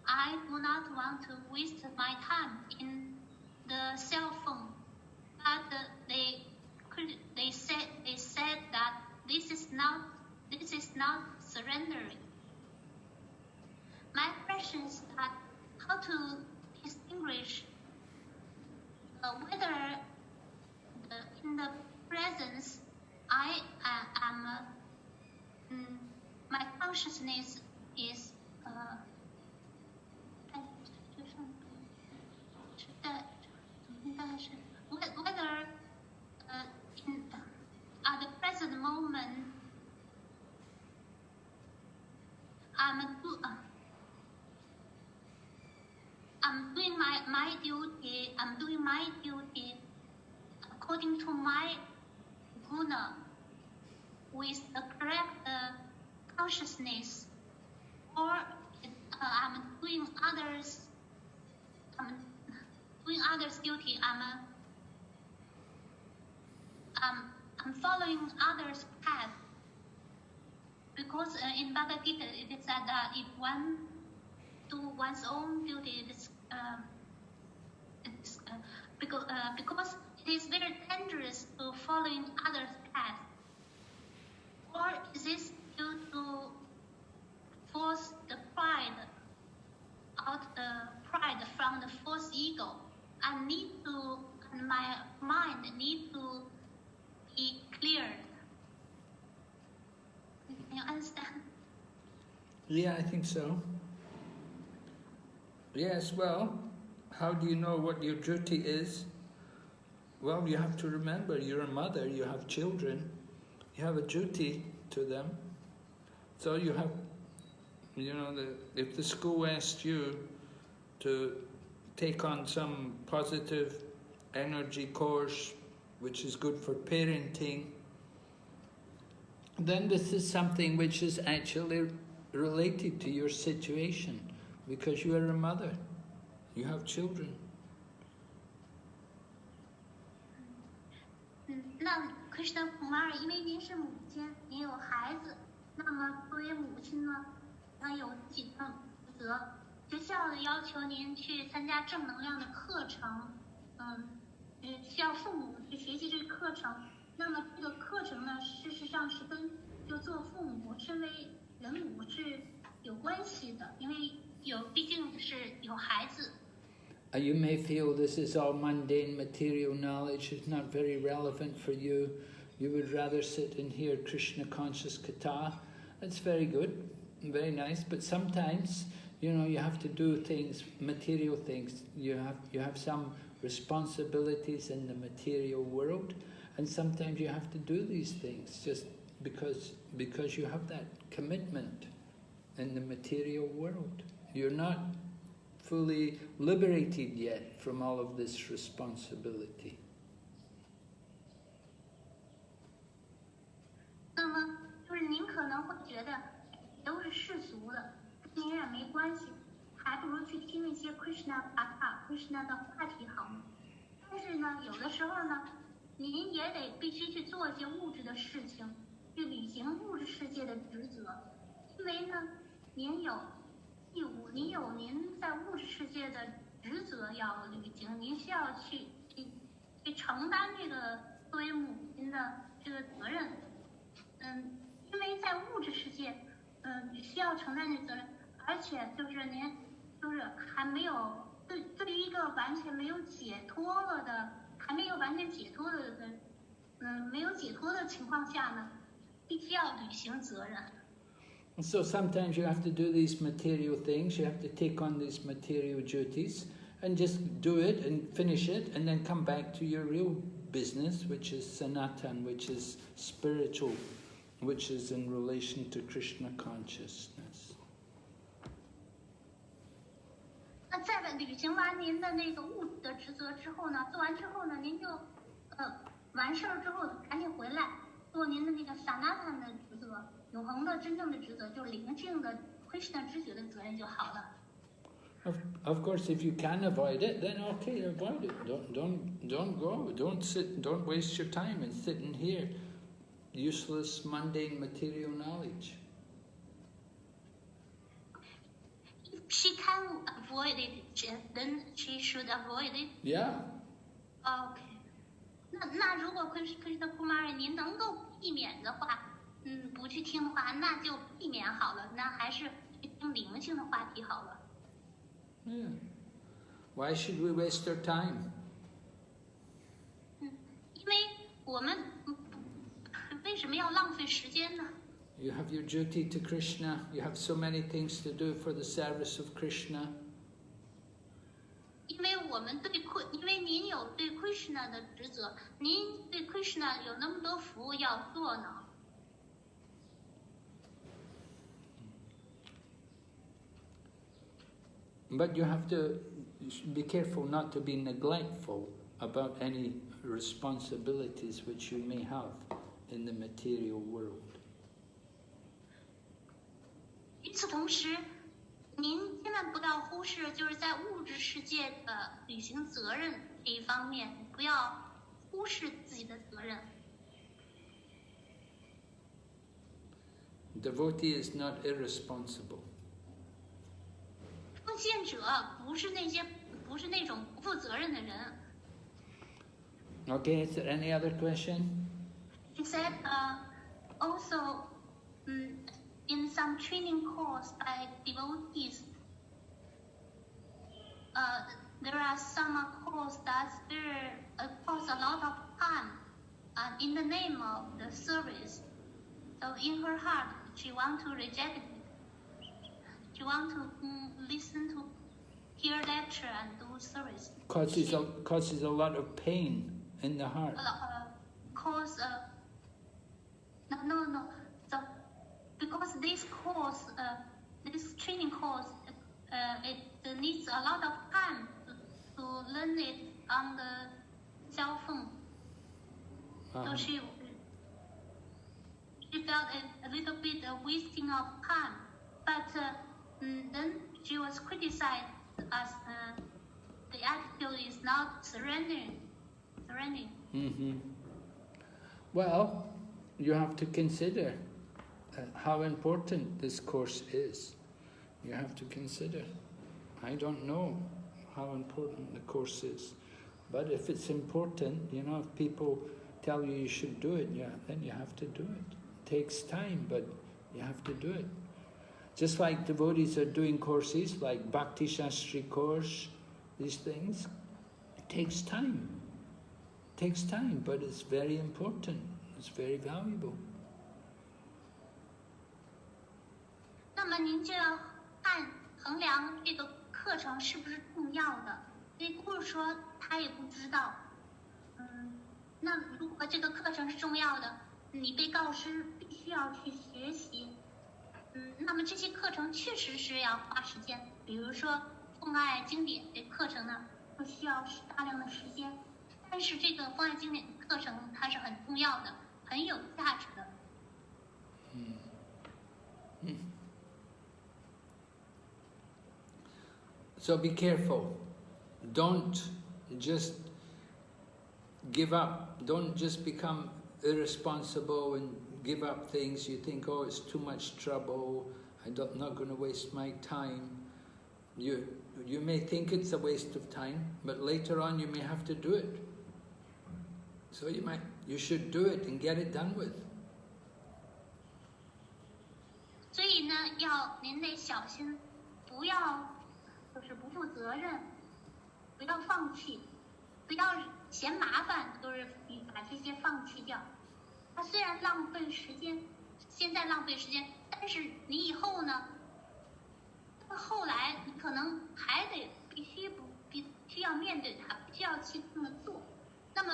I do not want to waste my time in the cell phone. But they said that this is not surrendering. My question is that how to distinguish whether in the presence I am my consciousness is whether at the present moment I'm doing my duty. I'm doing my duty according to my guna with the correct consciousness, or I'm doing others. I'm doing others' duty. I'm following others' path. Because in Bhagavad Gita it is said that if one do one's own duty, because it is very dangerous to following others' path. Or is this due to force the pride from the false ego? And my mind need to be cleared. Can you understand? Yeah, I think so. Yes, well, how do you know what your duty is? Well, you have to remember you're a mother, you have children, you have a duty to them. So you have, if the school asked you to take on some positive energy course, which is good for parenting, then this is something which is actually related to your situation, because you are a mother, you have children. 那 Krishna Kumar， 因为您是母亲，您有孩子，那么作为母亲呢，那有自己的职责。学校要求您去参加正能量的课程，需要父母去学习这个课程。那么这个课程呢，事实上是跟就做父母、身为人母是有关系的，因为毕竟是有孩子。You may feel this is all mundane material knowledge, it's not very relevant for you. You would rather sit and hear Krishna conscious katha. That's very good, very nice, but sometimes, you know, you have to do things, material things. You have some responsibilities in the material world, and sometimes you have to do these things just because you have that commitment in the material world. You're not fully liberated yet from all of this responsibility. 那么就是您可能会觉得都是世俗的，跟您也没关系，还不如去听一些 Krishna Katha、Krishna 的话题好呢。但是呢，有的时候呢，您也得必须去做一些物质的事情，去履行物质世界的职责，因为呢，您有义务，您有您在物质世界的职责要履行，您需要去承担这个作为母亲的这个责任。因为在物质世界，需要承担这责任，而且就是您就是还没有对于一个完全没有解脱了的，还没有完全解脱的没有解脱的情况下呢，必须要履行责任。So sometimes you have to do these material things, you have to take on these material duties and just do it and finish it and then come back to your real business, which is sanatan, which is spiritual, which is in relation to Krishna consciousness. 那在履行完您的那个物质的职责之后呢，做完之后呢，您就完事儿之后赶紧回来做您的那个 sanatan 的职责，永恒的真正的职责，就是灵性的 Krishna 知觉的责任就好了。Of course, if you can avoid it, then okay, avoid it. Don't go. Don't waste your time and sit and hear useless, mundane, material knowledge. If she can avoid it, then she should avoid it. Yeah. OK. 那如果Krishna Kumari 您能够避免的话，不去听的话，那就避免好了。那还是去听灵性的话题好了。Yeah. Why should we waste our time? 因为我们为什么要浪费时间呢？ You have your duty to Krishna. You have so many things to do for the service of Krishna. 因为您有对 Krishna 的职责，您对 Krishna 有那么多服务要做呢。But you have to be careful not to be neglectful about any responsibilities which you may have in the material world. 与此同时，您千万不要忽视，就是在物质世界的履行责任这一方面，不要忽视自己的责任。Devotee is not irresponsible. 奉献者不是那种不负责任的人。Okay, is there any other question? He said, also, in some training course by devotees, there are some course that cost a lot of time in the name of the service. So in her heart, she wants to reject it. She wants to listen to, hear lecture and do service. Causes a lot of pain in the heart. No. So because this course, this training course, it needs a lot of time to learn it on the cell phone. So she felt a little bit of wasting of time. But then she was criticized as the attitude is not surrendering. Mm-hmm. Well, you have to consider how important this course is. You have to consider. I don't know how important the course is. But if it's important, you know, if people tell you you should do it, yeah, then you have to do it. It takes time, but you have to do it. Just like devotees are doing courses, like Bhakti Shastri course, these things, it takes time. It takes time, but it's very important. It's very valuable. 那么您就要衡量这个课程是不是重要的。因为故事说他也不知道，那如果这个课程是重要的，你被告知必须要去学习，那么这些课程确实是要花时间。比如说奉爱经典这课程呢，就需要大量的时间。但是这个奉爱经典课程它是很重要的，很有价值的。So be careful. Don't just give up. Don't just become irresponsible and give up things. You think, oh, it's too much trouble. I'm not going to waste my time. You may think it's a waste of time, but later on you may have to do it. So you should do it and get it done with. 所以呢，您得小心，不要就是不负责任，不要放弃，不要嫌麻烦，就是你把这些放弃掉。它虽然浪费时间，现在浪费时间，但是你以后呢，后来你可能还得必须要面对它，必须要去这么做。那么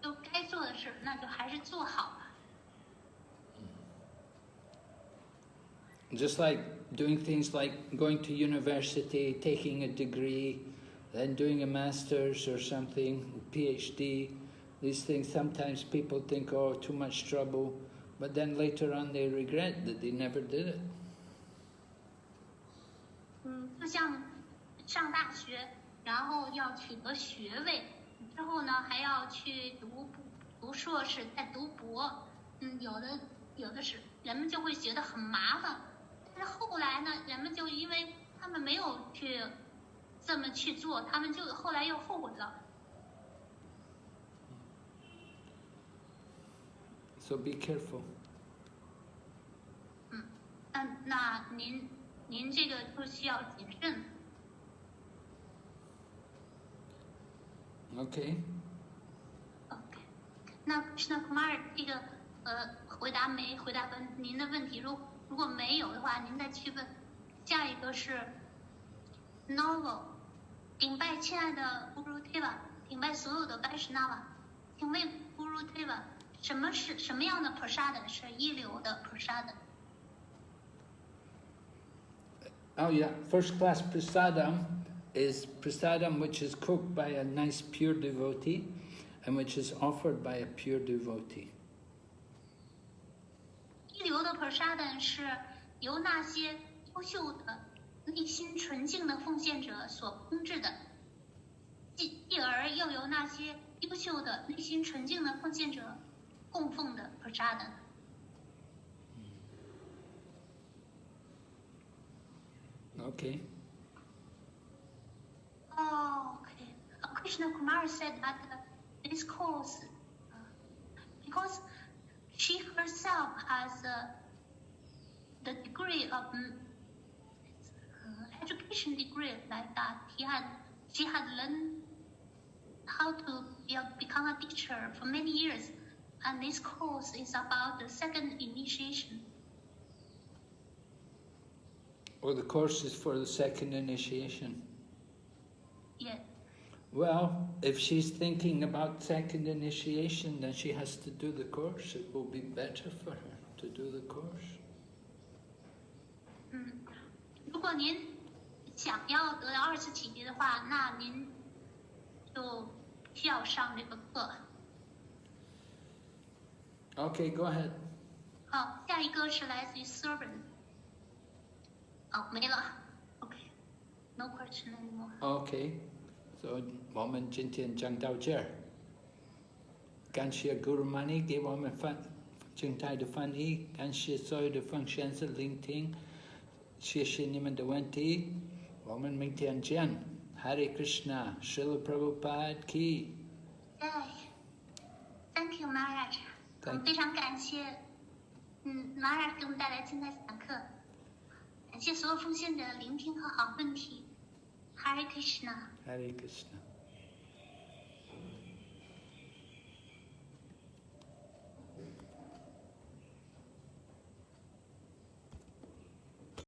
就该做的事，那就还是做好吧。Just like doing things like going to university, taking a degree, then doing a master's or something, PhD, these things, sometimes people think, oh, too much trouble, but then later on they regret that they never did it. 就像上大学，然后要取得学位，之后呢还要去读硕士，再读博，有的是人们就会觉得很麻烦。但是后来呢，人们就因为他们没有去这么去做，他们就后来又后悔了。So be careful. 那您这个就需要谨慎。Okay. OK， 那Kumar这个回答您的问题，如果没有的话，您再去问。下一个是 Novel， 顶拜亲爱的 Guru Teva， 顶拜所有的 Vaishnava， 请问 Guru Teva， 什么样的 Prasada 是一流的 Prasada？ Oh yeah, first class prasadam is prasadam which is cooked by a nice pure devotee and which is offered by a pure devotee. 一流的 Prasada 是由那些优秀的、内心纯净的奉献者所烹制的，继而又由那些优秀的、内心纯净的奉献者供奉的 Prasada。Okay. Oh, okay. Krishna Kumar said that this course, because she herself has the degree of education degree like that. She had learned how to become a teacher for many years, and this course is about the second initiation. Well, the course is for the second initiation. Yeah. Well, if she's thinking about second initiation, then she has to do the course. It will be better for her to do the course. 如果您想要得到二次启迪的话，那您就需要上这个课。Okay, go ahead. 好，下一个是来自于 servant。哦，没了。OK，no question anymore。Okay, so 我们今天讲到这儿。感谢 Guru Mani 给我们静态的翻译，感谢所有的奉献者聆听，谢谢你们的问题，我们明天见。Hare Krishna. Srila Prabhupada ki. 对，Thank you Maharaj，我们非常感谢，Maharaj 给我们带来精彩讲课，感谢所有奉献者聆听和好问题。Hare Krishna。 Hare Krishna.